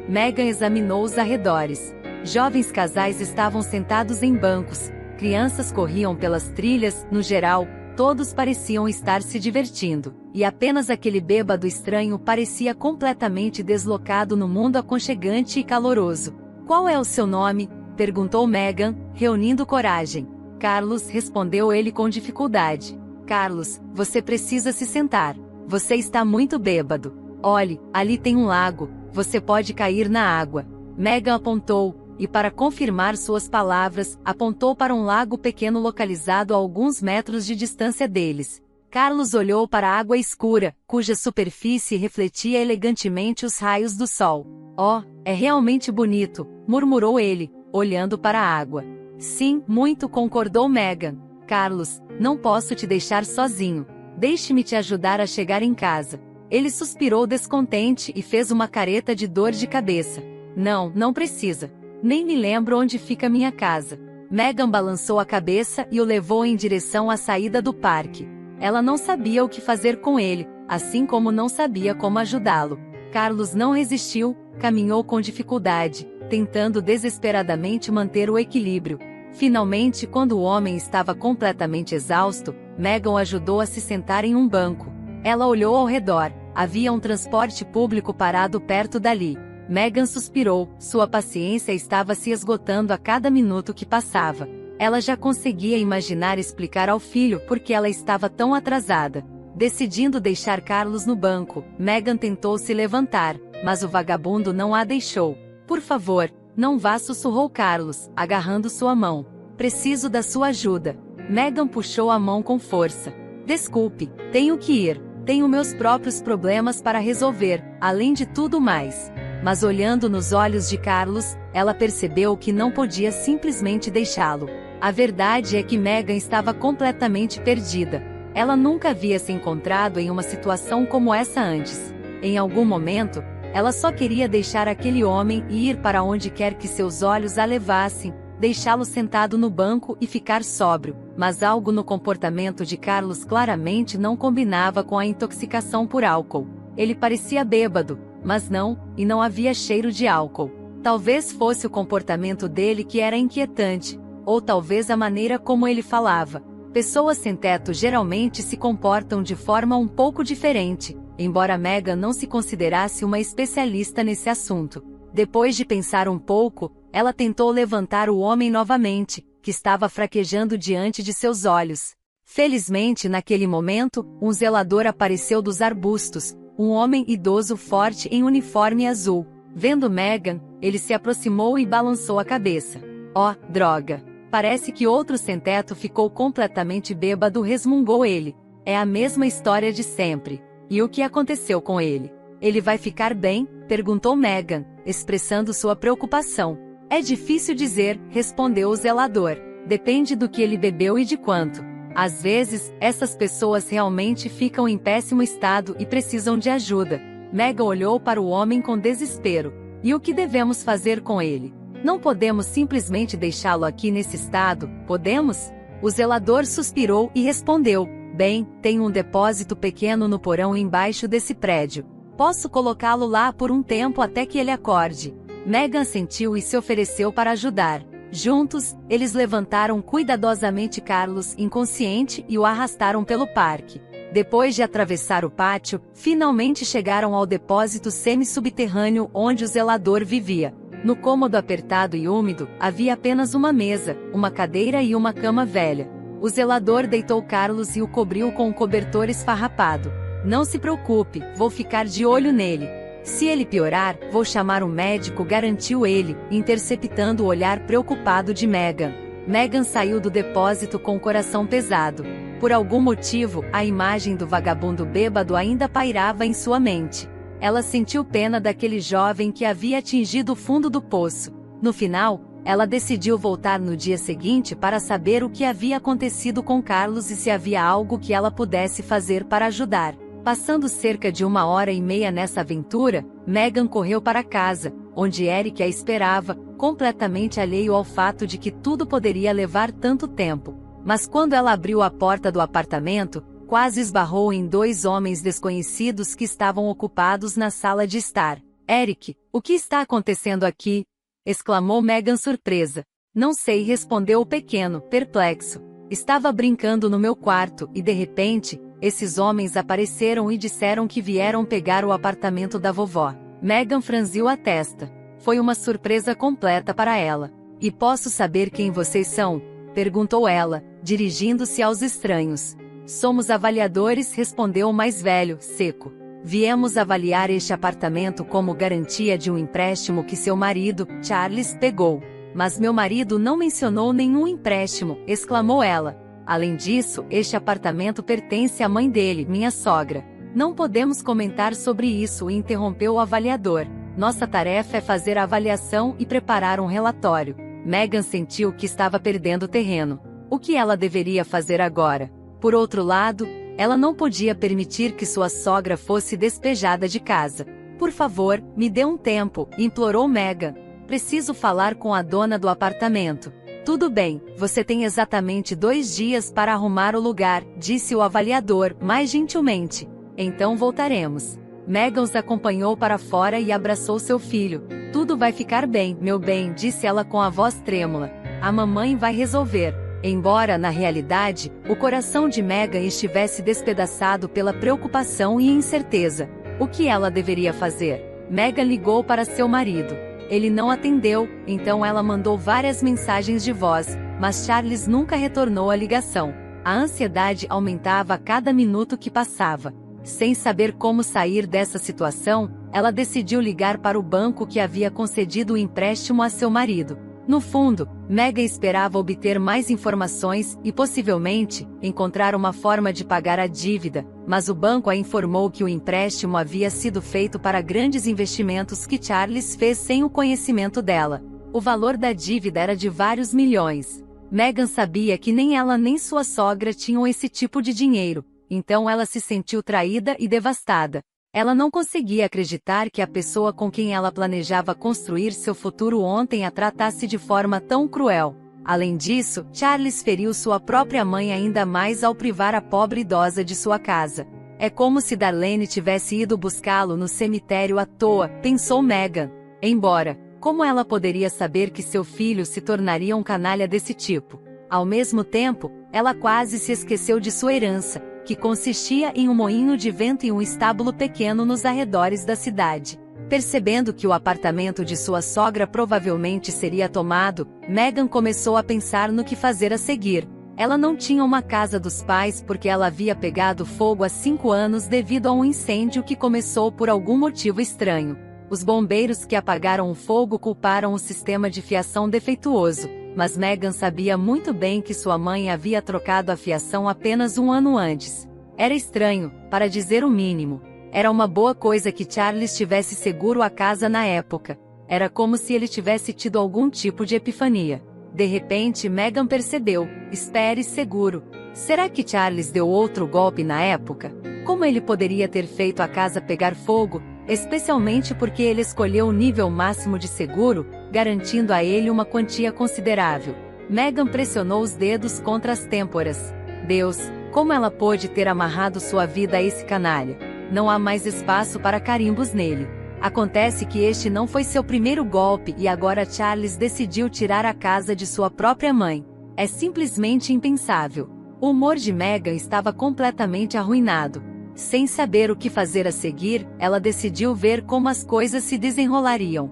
Meghan examinou os arredores. Jovens casais estavam sentados em bancos, crianças corriam pelas trilhas, no geral, todos pareciam estar se divertindo, e apenas aquele bêbado estranho parecia completamente deslocado no mundo aconchegante e caloroso. Qual é o seu nome? Perguntou Meghan, reunindo coragem. Carlos, respondeu ele com dificuldade. Carlos, você precisa se sentar. Você está muito bêbado. Olhe, ali tem um lago, você pode cair na água. Meghan apontou, e para confirmar suas palavras, apontou para um lago pequeno localizado a alguns metros de distância deles. Carlos olhou para a água escura, cuja superfície refletia elegantemente os raios do sol. Oh, é realmente bonito, murmurou ele, olhando para a água. Sim, muito, concordou Meghan. Carlos, não posso te deixar sozinho. Deixe-me te ajudar a chegar em casa. Ele suspirou descontente e fez uma careta de dor de cabeça. Não precisa. Nem me lembro onde fica minha casa. Meghan balançou a cabeça e o levou em direção à saída do parque. Ela não sabia o que fazer com ele, assim como não sabia como ajudá-lo. Carlos não resistiu, caminhou com dificuldade, tentando desesperadamente manter o equilíbrio. Finalmente, quando o homem estava completamente exausto, Meghan o ajudou a se sentar em um banco. Ela olhou ao redor. Havia um transporte público parado perto dali. Meghan suspirou, sua paciência estava se esgotando a cada minuto que passava. Ela já conseguia imaginar explicar ao filho por que ela estava tão atrasada. Decidindo deixar Carlos no banco, Meghan tentou se levantar, mas o vagabundo não a deixou. Por favor, não vá, sussurrou Carlos, agarrando sua mão. Preciso da sua ajuda. Meghan puxou a mão com força. Desculpe, tenho que ir. Tenho meus próprios problemas para resolver, além de tudo mais. Mas olhando nos olhos de Carlos, ela percebeu que não podia simplesmente deixá-lo. A verdade é que Meghan estava completamente perdida. Ela nunca havia se encontrado em uma situação como essa antes. Em algum momento, ela só queria deixar aquele homem e ir para onde quer que seus olhos a levassem, deixá-lo sentado no banco e ficar sóbrio, mas algo no comportamento de Carlos claramente não combinava com a intoxicação por álcool. Ele parecia bêbado, mas não havia cheiro de álcool. Talvez fosse o comportamento dele que era inquietante, ou talvez a maneira como ele falava. Pessoas sem teto geralmente se comportam de forma um pouco diferente, embora Meghan não se considerasse uma especialista nesse assunto. Depois de pensar um pouco, ela tentou levantar o homem novamente, que estava fraquejando diante de seus olhos. Felizmente, naquele momento, um zelador apareceu dos arbustos, um homem idoso forte em uniforme azul. Vendo Meghan, ele se aproximou e balançou a cabeça. Oh, droga! Parece que outro sem-teto ficou completamente bêbado, resmungou ele. É a mesma história de sempre. E o que aconteceu com ele? Ele vai ficar bem? Perguntou Meghan, expressando sua preocupação. É difícil dizer, respondeu o zelador. Depende do que ele bebeu e de quanto. Às vezes, essas pessoas realmente ficam em péssimo estado e precisam de ajuda. Meghan olhou para o homem com desespero. E o que devemos fazer com ele? Não podemos simplesmente deixá-lo aqui nesse estado, podemos? O zelador suspirou e respondeu. Bem, tenho um depósito pequeno no porão embaixo desse prédio. Posso colocá-lo lá por um tempo até que ele acorde. Meghan assentiu e se ofereceu para ajudar. Juntos, eles levantaram cuidadosamente Carlos inconsciente e o arrastaram pelo parque. Depois de atravessar o pátio, finalmente chegaram ao depósito semi-subterrâneo onde o zelador vivia. No cômodo apertado e úmido, havia apenas uma mesa, uma cadeira e uma cama velha. O zelador deitou Carlos e o cobriu com um cobertor esfarrapado. Não se preocupe, vou ficar de olho nele. Se ele piorar, vou chamar um médico, garantiu ele, interceptando o olhar preocupado de Meghan. Meghan saiu do depósito com o coração pesado. Por algum motivo, a imagem do vagabundo bêbado ainda pairava em sua mente. Ela sentiu pena daquele jovem que havia atingido o fundo do poço. No final, ela decidiu voltar no dia seguinte para saber o que havia acontecido com Carlos e se havia algo que ela pudesse fazer para ajudar. Passando cerca de 1h30 nessa aventura, Meghan correu para casa, onde Eric a esperava, completamente alheio ao fato de que tudo poderia levar tanto tempo. Mas quando ela abriu a porta do apartamento, quase esbarrou em 2 homens desconhecidos que estavam ocupados na sala de estar. Eric, o que está acontecendo aqui? Exclamou Meghan surpresa. Não sei, respondeu o pequeno, perplexo. Estava brincando no meu quarto e de repente, esses homens apareceram e disseram que vieram pegar o apartamento da vovó. Meghan franziu a testa. Foi uma surpresa completa para ela. E posso saber quem vocês são? Perguntou ela, dirigindo-se aos estranhos. Somos avaliadores, respondeu o mais velho, seco. Viemos avaliar este apartamento como garantia de um empréstimo que seu marido, Charles, pegou. Mas meu marido não mencionou nenhum empréstimo, exclamou ela. Além disso, este apartamento pertence à mãe dele, minha sogra. Não podemos comentar sobre isso, interrompeu o avaliador. Nossa tarefa é fazer a avaliação e preparar um relatório. Meghan sentiu que estava perdendo terreno. O que ela deveria fazer agora? Por outro lado, ela não podia permitir que sua sogra fosse despejada de casa. Por favor, me dê um tempo, implorou Meghan. Preciso falar com a dona do apartamento. Tudo bem, você tem exatamente 2 dias para arrumar o lugar, disse o avaliador, mais gentilmente. Então voltaremos. Meghan os acompanhou para fora e abraçou seu filho. Tudo vai ficar bem, meu bem, disse ela com a voz trêmula. A mamãe vai resolver. Embora, na realidade, o coração de Meghan estivesse despedaçado pela preocupação e incerteza. O que ela deveria fazer? Meghan ligou para seu marido. Ele não atendeu, então ela mandou várias mensagens de voz, mas Charles nunca retornou a ligação. A ansiedade aumentava a cada minuto que passava. Sem saber como sair dessa situação, ela decidiu ligar para o banco que havia concedido o empréstimo a seu marido. No fundo, Megan esperava obter mais informações e, possivelmente, encontrar uma forma de pagar a dívida, mas o banco a informou que o empréstimo havia sido feito para grandes investimentos que Charles fez sem o conhecimento dela. O valor da dívida era de vários milhões. Megan sabia que nem ela nem sua sogra tinham esse tipo de dinheiro, então ela se sentiu traída e devastada. Ela não conseguia acreditar que a pessoa com quem ela planejava construir seu futuro ontem a tratasse de forma tão cruel. Além disso, Charles feriu sua própria mãe ainda mais ao privar a pobre idosa de sua casa. É como se Darlene tivesse ido buscá-lo no cemitério à toa, pensou Megan. Embora, como ela poderia saber que seu filho se tornaria um canalha desse tipo? Ao mesmo tempo, ela quase se esqueceu de sua herança, que consistia em um moinho de vento e um estábulo pequeno nos arredores da cidade. Percebendo que o apartamento de sua sogra provavelmente seria tomado, Megan começou a pensar no que fazer a seguir. Ela não tinha uma casa dos pais porque ela havia pegado fogo há 5 anos devido a um incêndio que começou por algum motivo estranho. Os bombeiros que apagaram o fogo culparam o sistema de fiação defeituoso, mas Megan sabia muito bem que sua mãe havia trocado a fiação apenas 1 ano antes. Era estranho, para dizer o mínimo. Era uma boa coisa que Charles tivesse seguro a casa na época. Era como se ele tivesse tido algum tipo de epifania. De repente Megan percebeu, espere seguro. Será que Charles deu outro golpe na época? Como ele poderia ter feito a casa pegar fogo? Especialmente porque ele escolheu o nível máximo de seguro, garantindo a ele uma quantia considerável. Megan pressionou os dedos contra as têmporas. Deus, como ela pôde ter amarrado sua vida a esse canalha? Não há mais espaço para carimbos nele. Acontece que este não foi seu primeiro golpe e agora Charles decidiu tirar a casa de sua própria mãe. É simplesmente impensável. O humor de Megan estava completamente arruinado. Sem saber o que fazer a seguir, ela decidiu ver como as coisas se desenrolariam.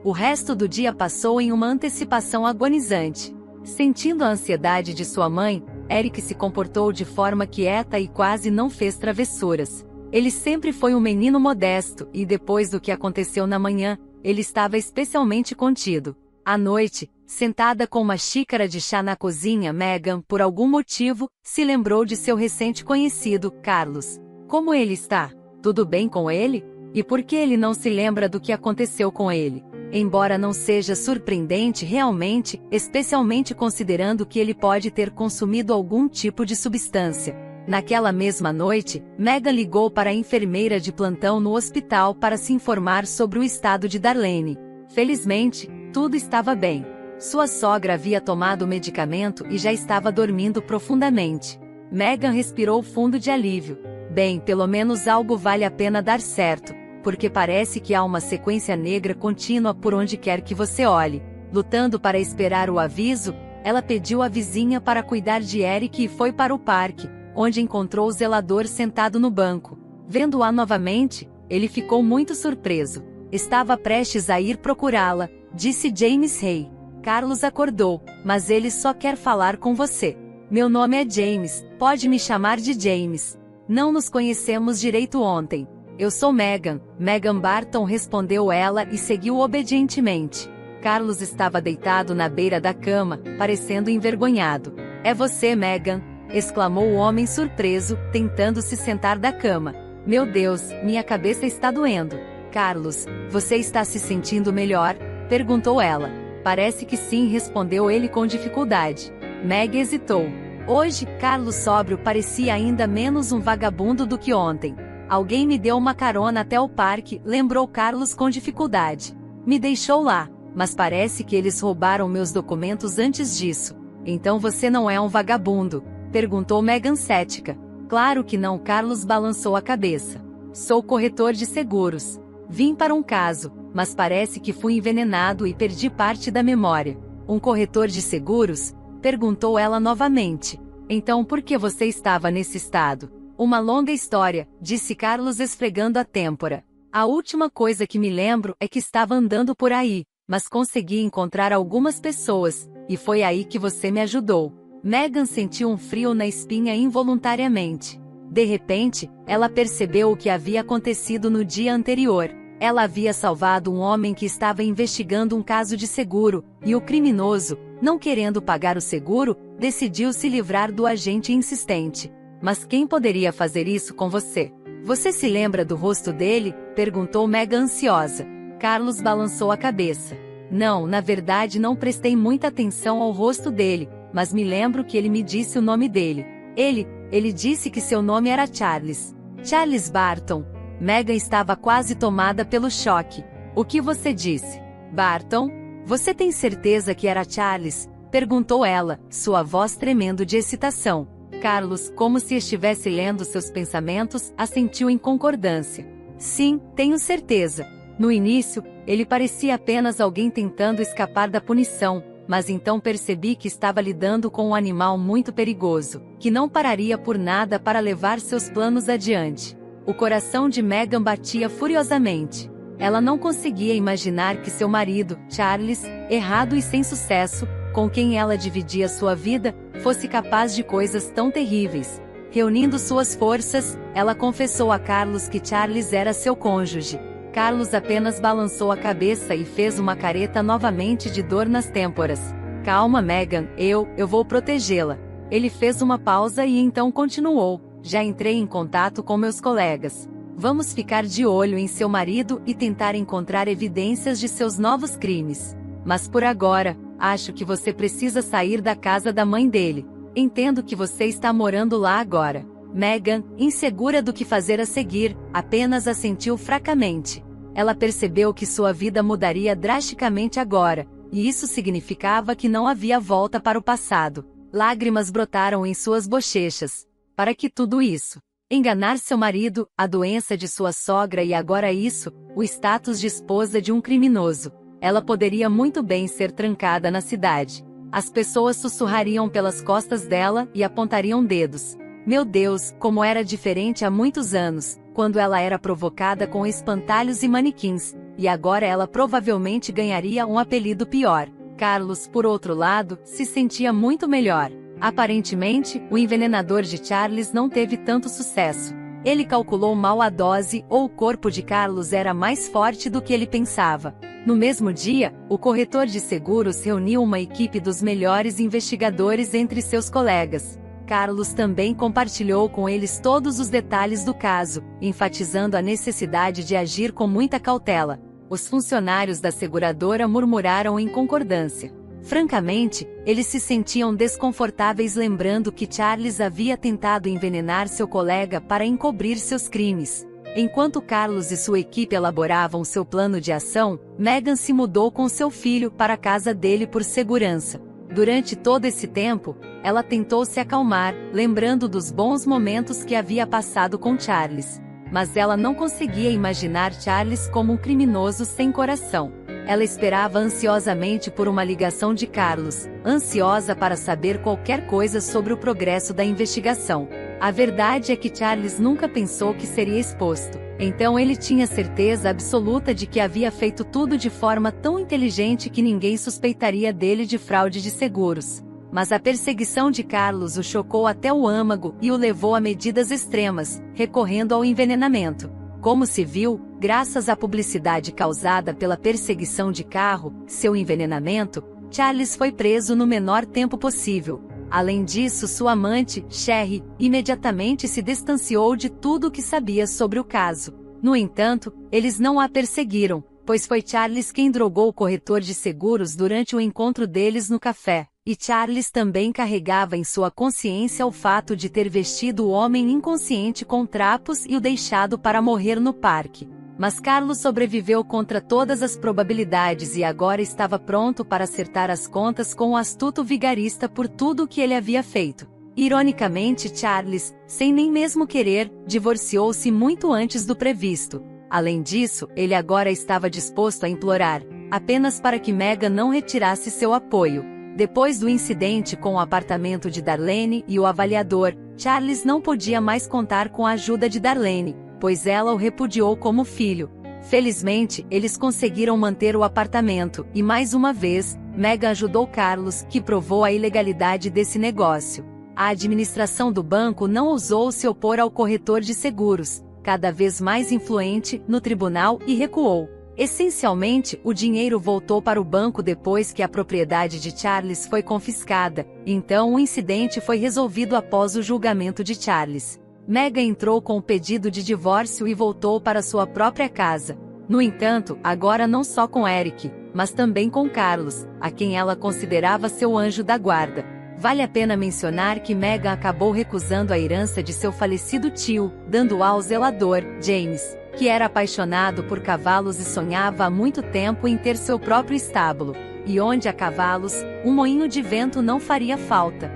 O resto do dia passou em uma antecipação agonizante. Sentindo a ansiedade de sua mãe, Eric se comportou de forma quieta e quase não fez travessuras. Ele sempre foi um menino modesto e depois do que aconteceu na manhã, ele estava especialmente contido. À noite, sentada com uma xícara de chá na cozinha, Megan, por algum motivo, se lembrou de seu recente conhecido, Carlos. Como ele está? Tudo bem com ele? E por que ele não se lembra do que aconteceu com ele? Embora não seja surpreendente realmente, especialmente considerando que ele pode ter consumido algum tipo de substância. Naquela mesma noite, Megan ligou para a enfermeira de plantão no hospital para se informar sobre o estado de Darlene. Felizmente, tudo estava bem. Sua sogra havia tomado o medicamento e já estava dormindo profundamente. Megan respirou fundo de alívio. Bem, pelo menos algo vale a pena dar certo, porque parece que há uma sequência negra contínua por onde quer que você olhe. Lutando para esperar o aviso, ela pediu à vizinha para cuidar de Eric e foi para o parque, onde encontrou o zelador sentado no banco. Vendo-a novamente, ele ficou muito surpreso. Estava prestes a ir procurá-la, disse James Hay. Carlos acordou, mas ele só quer falar com você. Meu nome é James, pode me chamar de James. Não nos conhecemos direito ontem. Eu sou Megan. Megan Barton, respondeu ela e seguiu obedientemente. Carlos estava deitado na beira da cama, parecendo envergonhado. É você, Megan? Exclamou o homem surpreso, tentando se sentar da cama. Meu Deus, minha cabeça está doendo. Carlos, você está se sentindo melhor? Perguntou ela. Parece que sim, respondeu ele com dificuldade. Meg hesitou. Hoje, Carlos sóbrio parecia ainda menos um vagabundo do que ontem. Alguém me deu uma carona até o parque, lembrou Carlos com dificuldade. Me deixou lá, mas parece que eles roubaram meus documentos antes disso. Então você não é um vagabundo? Perguntou Megan cética. Claro que não, Carlos balançou a cabeça. Sou corretor de seguros. Vim para um caso, mas parece que fui envenenado e perdi parte da memória. Um corretor de seguros? Perguntou ela novamente. Então por que você estava nesse estado? Uma longa história, disse Carlos esfregando a têmpora. A última coisa que me lembro é que estava andando por aí, mas consegui encontrar algumas pessoas, e foi aí que você me ajudou. Megan sentiu um frio na espinha involuntariamente. De repente, ela percebeu o que havia acontecido no dia anterior. Ela havia salvado um homem que estava investigando um caso de seguro, e o criminoso, não querendo pagar o seguro, decidiu se livrar do agente insistente. Mas quem poderia fazer isso com você? Você se lembra do rosto dele? Perguntou Megan ansiosa. Carlos balançou a cabeça. Não, na verdade não prestei muita atenção ao rosto dele, mas me lembro que ele me disse o nome dele. Ele disse que seu nome era Charles. Charles Barton. Megan estava quase tomada pelo choque. O que você disse? Barton? Você tem certeza que era Charles? Perguntou ela, sua voz tremendo de excitação. Carlos, como se estivesse lendo seus pensamentos, assentiu em concordância. Sim, tenho certeza. No início, ele parecia apenas alguém tentando escapar da punição, mas então percebi que estava lidando com um animal muito perigoso, que não pararia por nada para levar seus planos adiante. O coração de Megan batia furiosamente. Ela não conseguia imaginar que seu marido, Charles, errado e sem sucesso, com quem ela dividia sua vida, fosse capaz de coisas tão terríveis. Reunindo suas forças, ela confessou a Carlos que Charles era seu cônjuge. Carlos apenas balançou a cabeça e fez uma careta novamente de dor nas têmporas. Calma, Megan, eu vou protegê-la. Ele fez uma pausa e então continuou. Já entrei em contato com meus colegas. Vamos ficar de olho em seu marido e tentar encontrar evidências de seus novos crimes. Mas por agora, acho que você precisa sair da casa da mãe dele. Entendo que você está morando lá agora. Megan, insegura do que fazer a seguir, apenas assentiu fracamente. Ela percebeu que sua vida mudaria drasticamente agora, e isso significava que não havia volta para o passado. Lágrimas brotaram em suas bochechas. Para que tudo isso? Enganar seu marido, a doença de sua sogra e agora isso, o status de esposa de um criminoso. Ela poderia muito bem ser trancada na cidade. As pessoas sussurrariam pelas costas dela e apontariam dedos. Meu Deus, como era diferente há muitos anos, quando ela era provocada com espantalhos e manequins, e agora ela provavelmente ganharia um apelido pior. Carlos, por outro lado, se sentia muito melhor. Aparentemente, o envenenador de Charles não teve tanto sucesso. Ele calculou mal a dose ou o corpo de Carlos era mais forte do que ele pensava. No mesmo dia, o corretor de seguros reuniu uma equipe dos melhores investigadores entre seus colegas. Carlos também compartilhou com eles todos os detalhes do caso, enfatizando a necessidade de agir com muita cautela. Os funcionários da seguradora murmuraram em concordância. Francamente, eles se sentiam desconfortáveis lembrando que Charles havia tentado envenenar seu colega para encobrir seus crimes. Enquanto Carlos e sua equipe elaboravam seu plano de ação, Megan se mudou com seu filho para a casa dele por segurança. Durante todo esse tempo, ela tentou se acalmar, lembrando dos bons momentos que havia passado com Charles. Mas ela não conseguia imaginar Charles como um criminoso sem coração. Ela esperava ansiosamente por uma ligação de Carlos, ansiosa para saber qualquer coisa sobre o progresso da investigação. A verdade é que Charles nunca pensou que seria exposto. Então ele tinha certeza absoluta de que havia feito tudo de forma tão inteligente que ninguém suspeitaria dele de fraude de seguros. Mas a perseguição de Carlos o chocou até o âmago e o levou a medidas extremas, recorrendo ao envenenamento. Como se viu, graças à publicidade causada pela perseguição de carro, seu envenenamento, Charles foi preso no menor tempo possível. Além disso, sua amante, Sherry, imediatamente se distanciou de tudo o que sabia sobre o caso. No entanto, eles não a perseguiram, pois foi Charles quem drogou o corretor de seguros durante o encontro deles no café, e Charles também carregava em sua consciência o fato de ter vestido o homem inconsciente com trapos e o deixado para morrer no parque. Mas Carlos sobreviveu contra todas as probabilidades e agora estava pronto para acertar as contas com o astuto vigarista por tudo o que ele havia feito. Ironicamente, Charles, sem nem mesmo querer, divorciou-se muito antes do previsto. Além disso, ele agora estava disposto a implorar, apenas para que Megan não retirasse seu apoio. Depois do incidente com o apartamento de Darlene e o avaliador, Charles não podia mais contar com a ajuda de Darlene, pois ela o repudiou como filho. Felizmente, eles conseguiram manter o apartamento, e mais uma vez, Meghan ajudou Carlos, que provou a ilegalidade desse negócio. A administração do banco não ousou se opor ao corretor de seguros, cada vez mais influente, no tribunal, e recuou. Essencialmente, o dinheiro voltou para o banco depois que a propriedade de Charles foi confiscada, então o incidente foi resolvido após o julgamento de Charles. Meghan entrou com o pedido de divórcio e voltou para sua própria casa. No entanto, agora não só com Eric, mas também com Carlos, a quem ela considerava seu anjo da guarda. Vale a pena mencionar que Meghan acabou recusando a herança de seu falecido tio, dando-a ao zelador, James, que era apaixonado por cavalos e sonhava há muito tempo em ter seu próprio estábulo. E onde há cavalos, um moinho de vento não faria falta.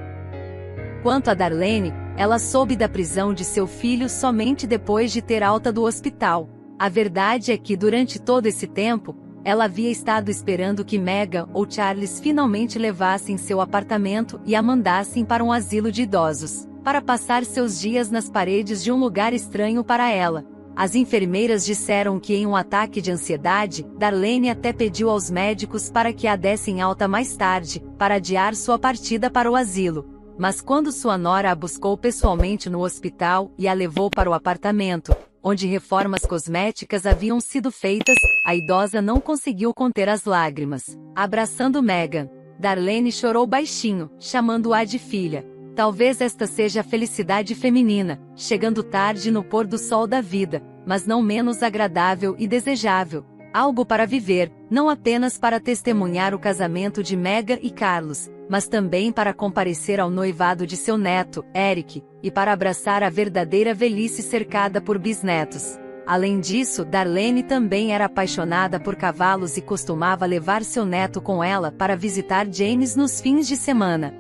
Quanto a Darlene, ela soube da prisão de seu filho somente depois de ter alta do hospital. A verdade é que durante todo esse tempo, ela havia estado esperando que Meghan ou Charles finalmente levassem seu apartamento e a mandassem para um asilo de idosos, para passar seus dias nas paredes de um lugar estranho para ela. As enfermeiras disseram que em um ataque de ansiedade, Darlene até pediu aos médicos para que a dessem alta mais tarde, para adiar sua partida para o asilo. Mas quando sua nora a buscou pessoalmente no hospital e a levou para o apartamento, onde reformas cosméticas haviam sido feitas, a idosa não conseguiu conter as lágrimas. Abraçando Meghan, Darlene chorou baixinho, chamando-a de filha. Talvez esta seja a felicidade feminina, chegando tarde no pôr do sol da vida, mas não menos agradável e desejável. Algo para viver, não apenas para testemunhar o casamento de Meghan e Carlos, mas também para comparecer ao noivado de seu neto, Eric, e para abraçar a verdadeira velhice cercada por bisnetos. Além disso, Darlene também era apaixonada por cavalos e costumava levar seu neto com ela para visitar James nos fins de semana.